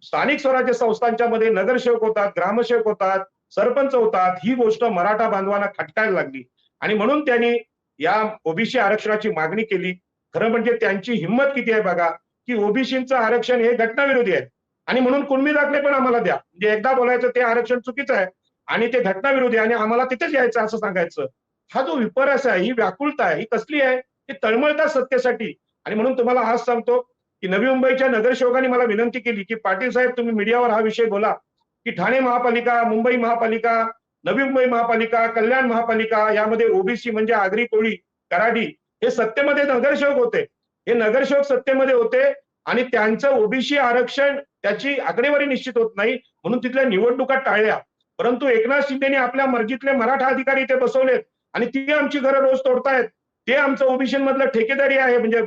स्थानिक स्वराज्य संस्थांच्या मध्ये नगरसेवक होतात, ग्रामसेवक होतात, सरपंच होतात. ही गोष्ट मराठा बांधवांना खटकायला लागली आणि म्हणून त्यांनी या ओबीसी आरक्षणाची मागणी केली. खरं म्हणजे त्यांची हिंमत किती आहे बघा की ओबीसीचं आरक्षण हे घटनाविरोधी आहे आणि म्हणून कुणबी दाखले पण आम्हाला द्या. म्हणजे एकदा बोलायचं ते आरक्षण चुकीचं आहे आणि ते घटनाविरोधी आणि आम्हाला तिथेच यायचं असं सांगायचं. हा जो विपर्यास आहे, ही व्याकुलता आहे, ही कसली आहे? ही तळमळतात सत्तेसाठी. आणि म्हणून तुम्हाला आज सांगतो की नवी मुंबईच्या नगरसेवकांनी मला विनंती केली की पाटील साहेब तुम्ही मीडियावर हा विषय बोला की ठाणे महापालिका, मुंबई महापालिका, नवी मुंबई महापालिका, कल्याण महापालिका यामध्ये ओबीसी म्हणजे आगरी कोळी, कराडी हे सत्तेमध्ये नगरसेवक होते. हे नगरसेवक सत्तेमध्ये होते आणि त्यांचं ओबीसी आरक्षण त्याची आकडेवारी निश्चित होत नाही म्हणून तिथल्या निवडणुका टाळल्या. परंतु एकनाथ शिंदेनी आपल्या मर्जीतले मराठा अधिकारी इथे बसवलेत आणि ती आमची घरं रोज तोडतायत. ते आमचं ओबीसी मधलं ठेकेदारी आहे, म्हणजे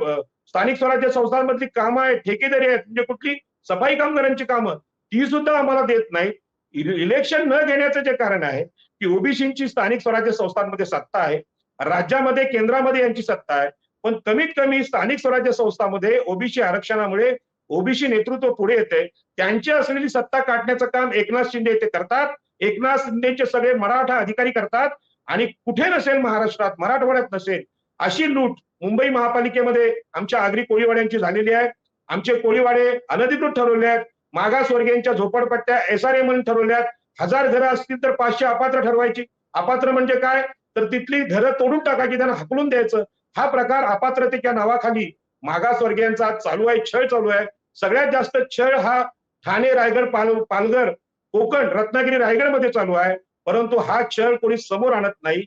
स्थानिक स्वराज्य संस्थांमधली कामं आहेत, ठेकेदारी आहेत, म्हणजे कुठली सफाई कामगारांची कामं ती सुद्धा आम्हाला देत नाहीत. इलेक्शन न घेण्याचं जे कारण आहे की ओबीसीची स्थानिक स्वराज्य संस्थांमध्ये सत्ता आहे, राज्यामध्ये केंद्रामध्ये यांची सत्ता आहे, पण कमीत कमी स्थानिक स्वराज्य संस्थांमध्ये ओबीसी आरक्षणामुळे ओबीसी नेतृत्व पुढे येते. त्यांची असलेली सत्ता काढण्याचं काम एकनाथ शिंदे इथे करतात. एकनाथ शिंदेचे सगळे मराठा अधिकारी करतात आणि कुठे नसेल महाराष्ट्रात, मराठवाड्यात नसेल अशी लूट मुंबई महापालिकेमध्ये आमच्या आगरी कोळीवाड्यांची झालेली आहे. आमचे कोळीवाडे अनधिकृत ठरवले आहेत, मागासवर्गीयांच्या झोपडपट्ट्या SRA म्हणून ठरवल्यात, 1000 घरं असतील तर 500 अपात्र ठरवायची. अपात्र म्हणजे काय, तर तिथली घरं तोडून टाकायची, त्यांना हाकलून द्यायचं. हा प्रकार अपात्रतेच्या नावाखाली मागासवर्गीयांचा चालू आहे, छळ चालू आहे. सगळ्यात जास्त छळ हा ठाणे, रायगड, पालघर, कोकण, रत्नागिरी, रायगडमध्ये चालू आहे. परंतु हा छळ कोणी समोर आणत नाही.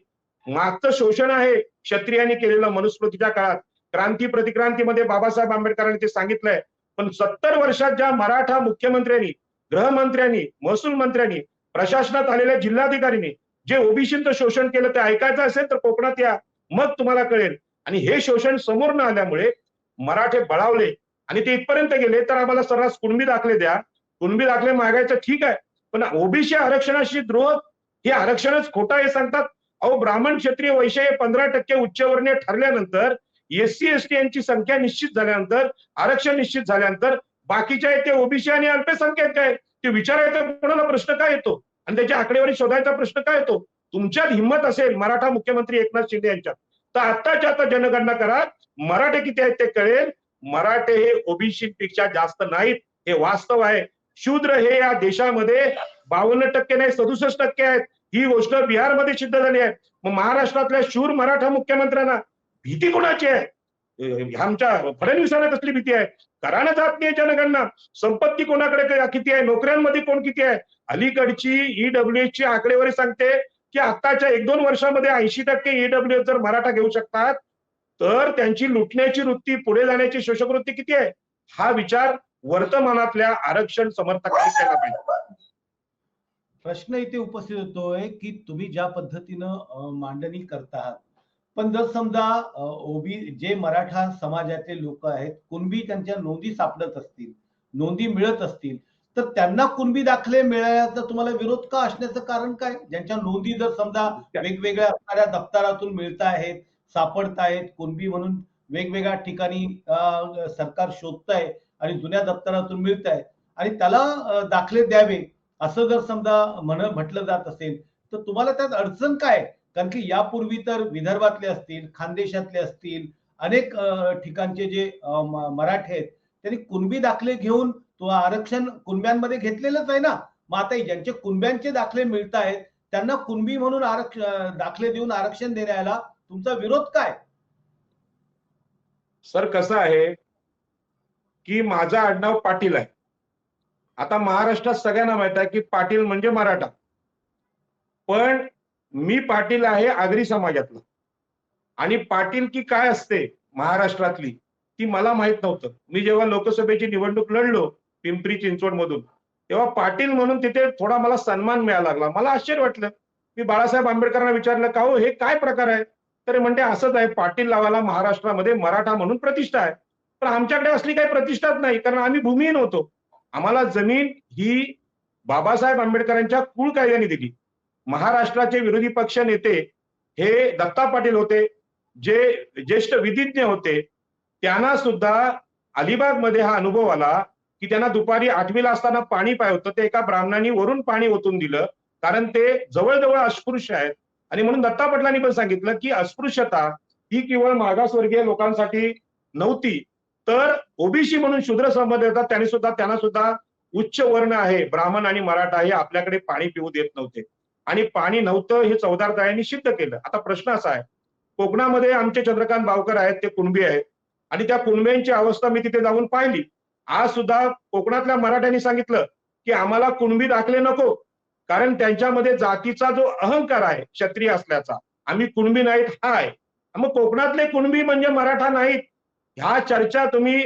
मागचं शोषण आहे क्षत्रियांनी केलेलं मनुस्मृतीच्या काळात. क्रांती प्रतिक्रांतीमध्ये बाबासाहेब आंबेडकरांनी ते सांगितलंय. पण 70 वर्षात ज्या मराठा मुख्यमंत्र्यांनी, गृहमंत्र्यांनी, महसूल मंत्र्यांनी, प्रशासनात आलेल्या जिल्हाधिकाऱ्यांनी जे ओबीसीचं शोषण केलं ते ऐकायचं असेल तर कोकणात या, मग तुम्हाला कळेल. आणि हे शोषण समोर न आल्यामुळे मराठे बळावले आणि ते इथपर्यंत गेले तर आम्हाला सर्रास कुणबी दाखले द्या, कुणबी दाखले मागायचं ठीक आहे, पण ओबीसी आरक्षणाशी द्रोह, हे आरक्षणच खोटं हे सांगतात. अहो, ब्राह्मण, क्षत्रिय, वैश्य 15% उच्चवर्णीय ठरल्यानंतर, SC ST यांची संख्या निश्चित झाल्यानंतर, आरक्षण निश्चित झाल्यानंतर बाकीच्या ते ओबीसी आणि अल्पसंख्याक आहे ते विचारायचा कोणाला प्रश्न काय येतो आणि त्याची आकडेवारी शोधायचा प्रश्न काय येतो. तुमच्यात हिंमत असेल मराठा मुख्यमंत्री एकनाथ शिंदे यांच्यात तर आत्ताच्या आता जनगणना करा, मराठे किती आहेत ते कळेल. मराठे हे ओबीसी पेक्षा जास्त नाहीत, हे वास्तव आहे. शूद्र हे या देशामध्ये 52% नाही 67% आहेत. ही गोष्ट बिहारमध्ये सिद्ध झाली आहे. मग महाराष्ट्रातल्या शूर मराठा मुख्यमंत्र्यांना भीती कोणाची आहे? आमच्या फडणवीसांना कसली भीती आहे? करायला जात नाही जनगणना. संपत्ती कोणाकडे किती आहे, नोकऱ्यांमध्ये कोण किती आहे. अलीकडची EWS ची आकडेवारी सांगते की आताच्या 1-2 वर्षामध्ये 80% EWS जर मराठा घेऊ शकतात तर त्यांची लुटण्याची वृत्ती, पुढे जाण्याची शोषकवृत्ती किती आहे. हा विचार वर्तमानातल्या आरक्षण समर्थकांनी केला पाहिजे. प्रश्न इथे उपस्थित होतोय की तुम्ही ज्या पद्धतीनं मांडणी करतात, पण जर समजा जे मराठा समाजाचे लोक आहेत, कुणबी त्यांच्या नोंदी सापडत असतील, नोंदी मिळत असतील, तर त्यांना कुणबी दाखले मिळाल्याचा तुम्हाला विरोध का असण्याचं कारण काय? ज्यांच्या नोंदी जर समजा वेगवेगळ्या असणाऱ्या दप्तरातून मिळत आहेत, सापडत आहेत, कुणबी म्हणून वेगवेगळ्या ठिकाणी सरकार शोधतंय आणि जुन्या दप्तरातून मिळत आहे आणि त्याला दाखले द्यावे असं जर समजा म्हटलं जात असेल तर तुम्हाला त्यात अडचण काय? कारण की यापूर्वी तर विदर्भातले असतील, खानदेशातले असतील, अनेक ठिकाणचे जे मराठे आहेत त्यांनी कुणबी दाखले घेऊन तो आरक्षण कुणब्यांमध्ये घेतलेलंच आहे ना. मग आता ज्यांचे कुणब्यांचे दाखले मिळत आहेत त्यांना कुणबी म्हणून दाखले देऊन आरक्षण देण्याला तुमचा विरोध काय? सर कसं आहे की माझं आडनाव पाटील आहे. आता महाराष्ट्रात सगळ्यांना माहित आहे की पाटील म्हणजे मराठा, पण मी पाटील आहे आगरी समाजातला आणि पाटील की काय असते महाराष्ट्रातली ती मला माहित नव्हतं. मी जेव्हा लोकसभेची निवडणूक लढलो पिंपरी चिंचवड मधून तेव्हा पाटील म्हणून तिथे थोडा मला सन्मान मिळायला लागला. मला आश्चर्य वाटलं. मी बाळासाहेब आंबेडकरांना विचारलं का हो हे काय प्रकार आहे, तर म्हणते असंच आहे, पाटील लावायला महाराष्ट्रामध्ये मराठा म्हणून प्रतिष्ठा आहे. पण आमच्याकडे असली काही प्रतिष्ठाच नाही कारण आम्ही भूमिहीन होतो. आम्हाला जमीन ही बाबासाहेब आंबेडकरांच्या कुळ कायद्याने दिली. महाराष्ट्राचे विरोधी पक्ष नेते हे दत्ता पाटील होते, जे ज्येष्ठ विधिज्ञ होते. त्यांना सुद्धा अलिबागमध्ये हा अनुभव आला की त्यांना दुपारी 8वीला असताना पाणी पाहिजे होतं, ते एका ब्राह्मणांनी वरून पाणी ओतून दिलं कारण ते जवळजवळ अस्पृश्य आहेत. आणि म्हणून दत्ता पाटलांनी पण सांगितलं की अस्पृश्यता ही केवळ मागासवर्गीय लोकांसाठी नव्हती, तर ओबीसी म्हणून शूद्र संबंध येतात त्यांना सुद्धा उच्च वर्ण आहे ब्राह्मण आणि मराठा हे आपल्याकडे पाणी पिऊ देत नव्हते आणि पाणी नव्हतं हे चौदार तळ्यांनी सिद्ध केलं. आता प्रश्न असा आहे, कोकणामध्ये आमचे चंद्रकांत बावकर आहेत, ते कुणबी आहेत आणि त्या कुणब्यांची अवस्था मी तिथे जाऊन पाहिली. आज सुद्धा कोकणातल्या मराठ्यांनी सांगितलं की आम्हाला कुणबी दाखले नको कारण त्यांच्यामध्ये जातीचा जो अहंकार आहे क्षत्रिय असल्याचा, आम्ही कुणबी नाहीत हा आहे. मग कोकणातले कुणबी म्हणजे मराठा नाहीत ह्या चर्चा तुम्ही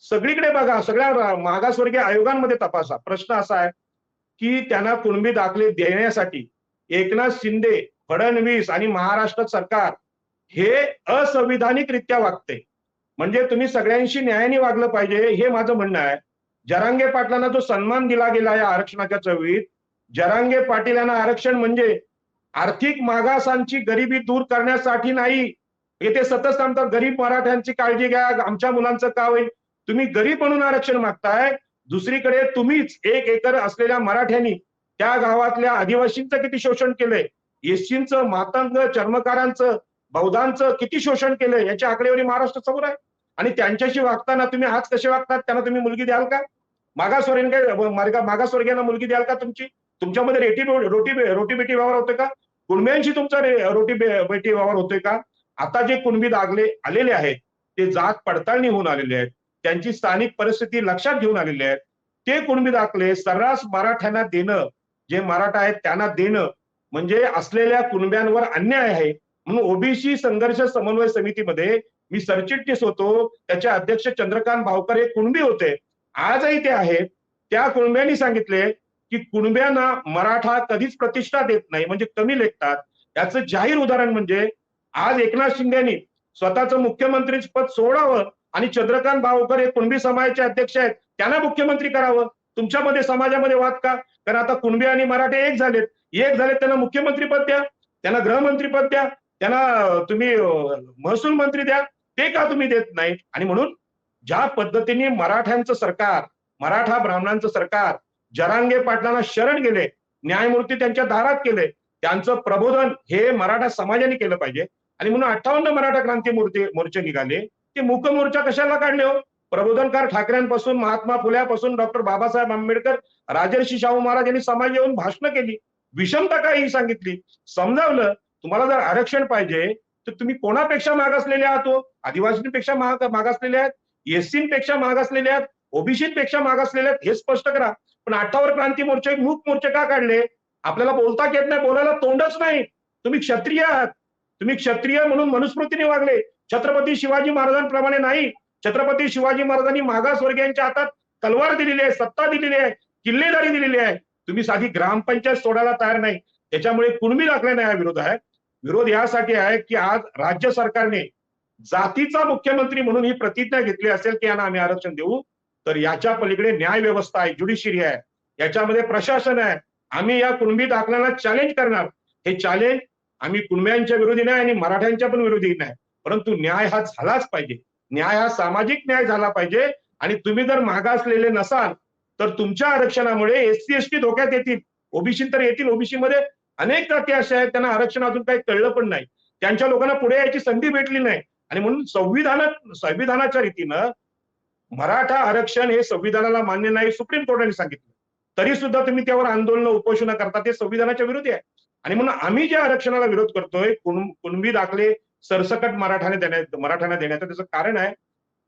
सगळीकडे बघा, सगळ्या मागासवर्गीय आयोगांमध्ये तपासा. प्रश्न असा आहे की त्यांना कुणबी दाखले देण्यासाठी एकनाथ शिंदे, फडणवीस आणि महाराष्ट्र सरकार हे असंविधानिकरित्या वागते. म्हणजे तुम्ही सगळ्यांशी न्यायाने वागलं पाहिजे हे माझं म्हणणं आहे. जरांगे पाटलांना जो सन्मान दिला गेला या आरक्षणाच्या चळवळीत, जरांगे पाटील यांना आरक्षण म्हणजे आर्थिक मागासांची गरिबी दूर करण्यासाठी नाही. येथे सतत सांगतात गरीब मराठ्यांची काळजी घ्या, आमच्या मुलांचं का होईल. तुम्ही गरीब म्हणून आरक्षण मागताय, दुसरीकडे तुम्हीच 1 एकर असलेल्या मराठ्यांनी त्या गावातल्या आदिवासींचं किती शोषण केलंय, एससींचं, मातंग, चर्मकारांचं, बौद्धांचं किती शोषण केलंय याची आकडेवारी महाराष्ट्र समोर आहे. आणि त्यांच्याशी वागताना तुम्ही आज कसे वागतात त्यांना तुम्ही मुलगी द्याल का? मागासवर्गीयांना मुलगी द्याल का तुमची? तुमच्यामध्ये रोटी बेटी व्यवहार होतोय का? कुणब्यांशी तुमचा रोटी बेटी व्यवहार होतोय का? आता जे कुणबी दाखले आलेले आहेत ते जात पडताळणी होऊन आलेले आहेत, त्यांची स्थानिक परिस्थिती लक्षात घेऊन आलेले आहेत. ते कुणबी दाखले सर्रास मराठ्यांना देणं, जे मराठा आहेत त्यांना देणं म्हणजे असलेल्या कुणब्यांवर अन्याय आहे. म्हणून ओबीसी संघर्ष समन्वय समितीमध्ये मी सरचिटणीस होतो, त्याचे अध्यक्ष चंद्रकांत भावकर हे कुणबी होते, आजही ते आहेत. त्या कुणब्यांनी सांगितले की कुणब्यांना मराठा कधीच प्रतिष्ठा देत नाही, म्हणजे कमी लेखतात. याचं जाहीर उदाहरण म्हणजे आज एकनाथ शिंदेनी स्वतःचं मुख्यमंत्री पद सोडावं आणि चंद्रकांत भावकर हे कुणबी समाजाचे अध्यक्ष आहेत, त्यांना मुख्यमंत्री करावं. तुमच्यामध्ये समाजामध्ये वाद का? कारण आता कुणबी आणि मराठे एक झालेत, त्यांना मुख्यमंत्री पद द्या, त्यांना गृहमंत्री पद द्या, त्यांना तुम्ही महसूल मंत्री द्या. ते का तुम्ही देत नाही? आणि म्हणून ज्या पद्धतीने मराठ्यांचं सरकार, मराठा ब्राह्मणांचं सरकार जरांगे पाटलांना शरण गेले, न्यायमूर्ती त्यांच्या दारात केले, त्यांचं प्रबोधन हे मराठा समाजाने केलं पाहिजे. आणि म्हणून 58 मराठा क्रांती मोर्चे निघाले. ते मूक मोर्चा कशाला काढले हो? प्रबोधनकार ठाकरेंपासून, महात्मा फुल्यापासून, डॉक्टर बाबासाहेब आंबेडकर, राजर्षी शाहू महाराज यांनी समाज येऊन भाषणं केली, विषमता काही सांगितली, समजावलं. तुम्हाला जर आरक्षण पाहिजे तर तुम्ही कोणापेक्षा मागासलेले आहात हो? आदिवासींपेक्षा मागासलेले आहेत, एससीपेक्षा मागासलेले आहेत, ओबीसीपेक्षा मागासलेले आहेत, हे स्पष्ट करा. पण 58 क्रांती मोर्चे मूक मोर्चे का काढले? आपल्याला बोलता येत नाही, बोलायला तोंडच नाही. तुम्ही क्षत्रिय आहात, तुम्ही क्षत्रिय म्हणून मनुस्मृतीने वागले, छत्रपती शिवाजी महाराजांप्रमाणे नाही. छत्रपती शिवाजी महाराजांनी मागासवर्गीयांच्या हातात तलवार दिलेली आहे, सत्ता दिलेली आहे, किल्लेदारी दिलेली आहे. तुम्ही साधी ग्रामपंचायत सोडायला तयार नाही. त्याच्यामुळे कुणबी दाखल्याने हा विरोध आहे. विरोध यासाठी आहे की आज राज्य सरकारने जातीचा मुख्यमंत्री म्हणून ही प्रतिज्ञा घेतली असेल की यांना आम्ही आरक्षण देऊ, तर याच्या पलीकडे न्याय व्यवस्था आहे, ज्युडिशियरी आहे, याच्यामध्ये प्रशासन आहे. आम्ही या कुणबी दाखल्याला चॅलेंज करणार. हे चॅलेंज आम्ही कुणब्यांच्या विरोधी नाही आणि मराठ्यांच्या पण विरोधी नाही, परंतु न्याय हा झालाच पाहिजे. न्याय हा सामाजिक न्याय झाला पाहिजे. आणि तुम्ही जर मागासलेले नसाल तर तुमच्या आरक्षणामुळे एससी एसटी धोक्यात येतील, ओबीसी तर येतील. ओबीसी मध्ये अनेक जाती अशा आहेत त्यांना आरक्षण अजून काही कळलं पण नाही, त्यांच्या लोकांना पुढे यायची संधी भेटली नाही. आणि म्हणून संविधानाच्या रीतीनं मराठा आरक्षण हे संविधानाला मान्य नाही, सुप्रीम कोर्टाने सांगितलं, तरी सुद्धा तुम्ही त्यावर आंदोलन उपोषण करता, ते संविधानाच्या विरोधी आहे. आणि म्हणून आम्ही ज्या आरक्षणाला विरोध करतोय, कुणबी दाखले सरसकट मराठ्यांना देण्याचं त्याचं कारण आहे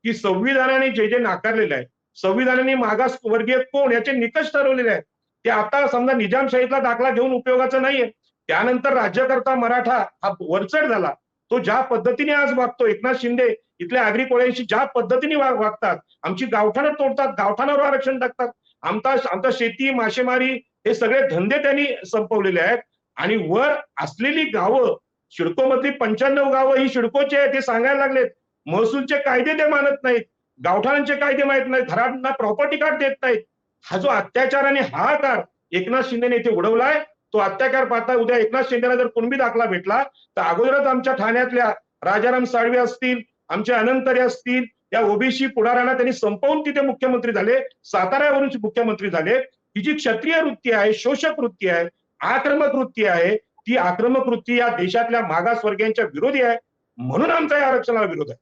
की संविधानाने जे जे नाकारलेलं आहे, संविधानाने मागासवर्गीय कोण याचे निकष ठरवलेले आहेत. ते आता समजा निजामशाहीतला दाखला घेऊन उपयोगाचं नाहीये. त्यानंतर राज्यकर्ता मराठा हा वरचढ झाला. तो ज्या पद्धतीने आज वागतो, एकनाथ शिंदे इथल्या आगरी कोळ्यांशी ज्या पद्धतीने वागतात, आमची गावठाणं तोडतात, गावठाणावर आरक्षण टाकतात, आमचा शेती, मासेमारी हे सगळे धंदे त्यांनी संपवलेले आहेत. आणि वर असलेली गावं, सिडको मधली 95 गावं ही सिडकोची आहेत, ते सांगायला लागलेत. महसूलचे कायदे ते मानत नाहीत, गावठाणांचे कायदे माहित नाहीत, घरांना प्रॉपर्टी कार्ड देत नाहीत. हा जो अत्याचार आणि हाहाकार एकनाथ शिंदेने इथे उडवलाय, तो अत्याचार पाहता उद्या एकनाथ शिंदेला जर कुणबी दाखला भेटला तर अगोदरच आमच्या ठाण्यातल्या राजाराम साळवे असतील, आमचे अनंतरे असतील, या ओबीसी पुढाऱ्यांना त्यांनी संपवून तिथे मुख्यमंत्री झाले, साताऱ्यावरून मुख्यमंत्री झाले. ही जी क्षत्रिय वृत्ती आहे, शोषक वृत्ती आहे, आक्रमक वृत्ती आहे, ती आक्रमक वृत्ती या देशातल्या मागासवर्गीयांच्या विरोधी आहे. म्हणून आमचा या आरक्षणाला विरोध आहे.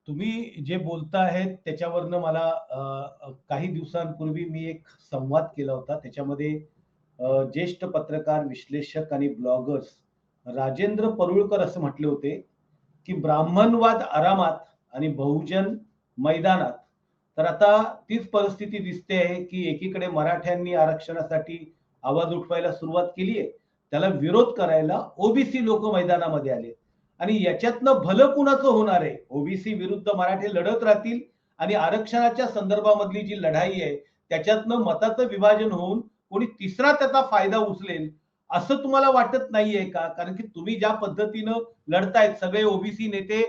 तुम्ही जे बोलताहेत त्याच्यावरनं मला काही दिवसांपूर्वी मी एक संवाद केला होता. त्याच्यामध्ये ज्येष्ठ पत्रकार, विश्लेषक आणि ब्लॉगर्स राजेंद्र परुळकर असं म्हटले होते की ब्राह्मणवाद आरामात आणि बहुजन मैदानात. तर आता तीच परिस्थिती दिसते आहे की एकीकडे मराठ्यांनी आरक्षणासाठी आवाज उठवायला सुरुवात केली आहे, त्याला विरोध करायला ओबीसी लोक मैदानामध्ये आले. आणि याच्यातनं भलं कुणाचं होणार आहे? ओबीसी विरुद्ध मराठे लढत राहतील आणि आरक्षणाच्या संदर्भामधली जी लढाई आहे त्याच्यातनं मताचं विभाजन होऊन कोणी तिसरा त्याचा फायदा उचलेल असं तुम्हाला वाटत नाहीये का? कारण की तुम्ही ज्या पद्धतीनं लढतायत, सगळे ओबीसी नेते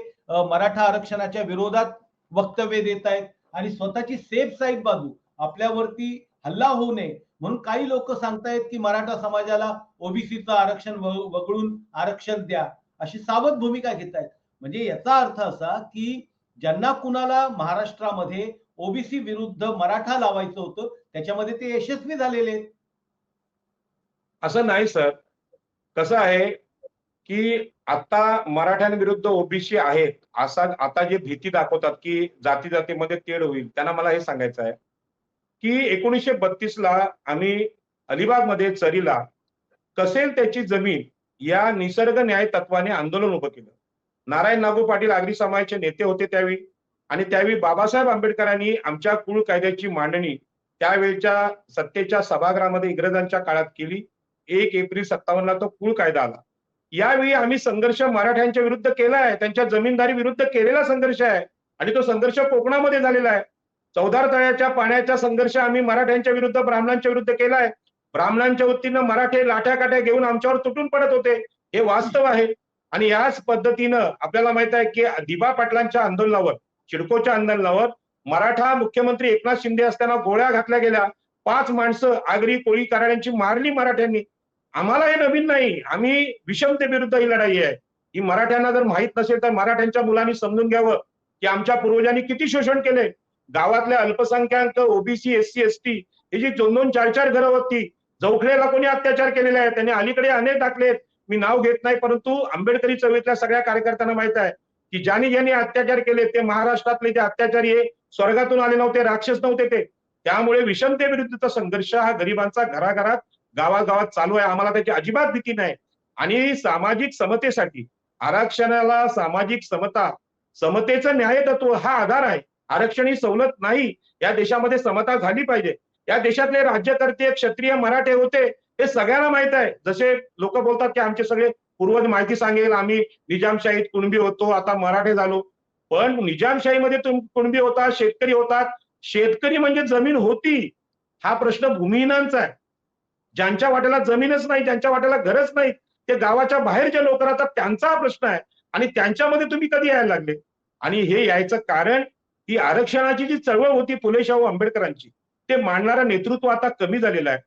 मराठा आरक्षणाच्या विरोधात वक्तव्य देत आहेत आणि स्वतःची सेफ साईड बाजू, आपल्यावरती हल्ला होऊ नये म्हणून काही लोक सांगतायत की मराठा समाजाला ओबीसीचं आरक्षण वगळून आरक्षण द्या, अशी सावध भूमिका घेतायत. म्हणजे याचा अर्थ असा की ज्यांना कुणाला महाराष्ट्रामध्ये ओबीसी विरुद्ध मराठा लावायचं होतं त्याच्यामध्ये ते यशस्वी झालेले आहेत. असं नाही सर. कसं आहे, की आता मराठ्यांविरुद्ध ओबीसी आहेत असा आता जे भीती दाखवतात की जाती जातीमध्ये तेढ होईल, त्यांना मला हे सांगायचं आहे की 1932 ला आम्ही अलिबागमध्ये चरीला कसेल त्याची जमीन या निसर्ग न्याय तत्वाने आंदोलन उभं केलं. नारायण नागू पाटील आगरी समाजाचे नेते होते त्यावेळी, आणि त्यावेळी बाबासाहेब आंबेडकरांनी आमच्या कुळ कायद्याची मांडणी त्यावेळच्या सत्तेच्या सभागृहामध्ये इंग्रजांच्या काळात केली. 1 एप्रिल 57 ला तो कुळ कायदा आला. यावेळी आम्ही संघर्ष मराठ्यांच्या विरुद्ध केला आहे, त्यांच्या जमीनदारी विरुद्ध केलेला संघर्ष आहे, आणि तो संघर्ष कोकणामध्ये झालेला आहे. चौदार तळ्याच्या पाण्याचा संघर्ष आम्ही मराठ्यांच्या विरुद्ध ब्राह्मणांच्या विरुद्ध केलाय. ब्राह्मणांच्या वतीनं मराठे लाठ्या काठ्या घेऊन आमच्यावर तुटून पडत होते, हे वास्तव आहे. आणि याच पद्धतीनं आपल्याला माहित आहे की दिबा पाटलांच्या आंदोलनावर, सिडकोच्या आंदोलनावर मराठा मुख्यमंत्री एकनाथ शिंदे असताना गोळ्या घातल्या गेल्या. 5 माणसं आगरी कोळी कराड्यांची मारली मराठ्यांनी. आम्हाला हे नवीन नाही, आम्ही विषमतेविरुद्ध ही लढाई आहे. ही मराठ्यांना जर माहित नसेल तर मराठ्यांच्या मुलांनी समजून घ्यावं की आमच्या पूर्वजांनी किती शोषण केले. गावातल्या अल्पसंख्याक ओबीसी एससी एसटी हे जी 2-2 4-4 घरं होती, जौखलेला कोणी अत्याचार केलेले आहेत, त्यांनी अलीकडे अनेक टाकलेत, मी नाव घेत नाही, परंतु आंबेडकरी चळवळीतल्या सगळ्या कार्यकर्त्यांना माहित आहे की ज्यांनी ज्यांनी अत्याचार केले ते महाराष्ट्रातले जे अत्याचारी हे स्वर्गातून आले नव्हते, राक्षस नव्हते ते. त्यामुळे विषमतेविरुद्धचा संघर्ष हा गरिबांचा घराघरात गावागावात चालू आहे. आम्हाला त्याची अजिबात भीती नाही. आणि सामाजिक समतेसाठी आरक्षणाला सामाजिक समता, समतेचं न्याय तत्व हा आधार आहे. आरक्षण ही सवलत नाही. या देशामध्ये समता झाली पाहिजे. या देशातले राज्यकर्ते क्षत्रिय मराठे होते हे सगळ्यांना माहित आहे. जसे लोक बोलतात की आमचे सगळे पूर्वज माहिती सांगेल, आम्ही निजामशाहीत कुणबी होतो, आता मराठे झालो. पण निजामशाहीमध्ये कुणबी होता, शेतकरी होतात. शेतकरी म्हणजे जमीन होती, हा प्रश्न भूमिहीनांचा आहे. ज्यांच्या वाट्याला जमीनच नाही, ज्यांच्या वाट्याला घरच नाही, ते गावाच्या बाहेर जे लोक राहतात त्यांचा हा प्रश्न आहे. आणि त्यांच्यामध्ये तुम्ही कधी यायला लागले? आणि हे यायचं कारण ही आरक्षणाची जी चळवळ होती फुले शाहू आंबेडकरांची, ते मांडणारं नेतृत्व आता कमी झालेलं आहे.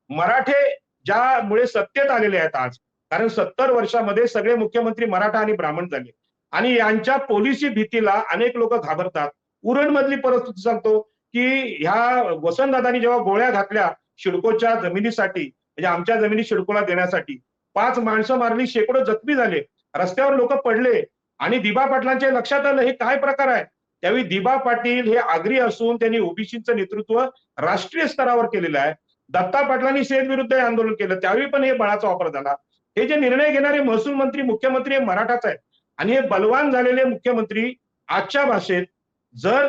मराठे ज्यामुळे सत्तेत आलेले आहेत आज, कारण 70 वर्षामध्ये सगळे मुख्यमंत्री मराठा आणि ब्राह्मण झाले, आणि यांच्या पॉलिसी भीतीला अनेक लोक घाबरतात. उरणमधली परिस्थिती सांगतो की ह्या वसंतदादांनी जेव्हा गोळ्या घातल्या सिडकोच्या जमिनीसाठी, म्हणजे आमच्या जमिनी सिडकोला देण्यासाठी, 5 माणसं मारली, शेकडो जखमी झाले, रस्त्यावर लोक पडले, आणि दिबा पाटलांच्या लक्षात आलं हे काय प्रकार आहे. त्यावेळी दिबा पाटील हे आगरी असून त्यांनी ओबीसीचं नेतृत्व राष्ट्रीय स्तरावर केलेलं आहे. दत्ता पाटलांनी सेज विरुद्ध आंदोलन केलं, त्यावेळी पण हे बळाचा वापर झाला. हे जे निर्णय घेणारे महसूल मंत्री, मुख्यमंत्री हे मराठाच आहेत. आणि हे बलवान झालेले मुख्यमंत्री आजच्या भाषेत जर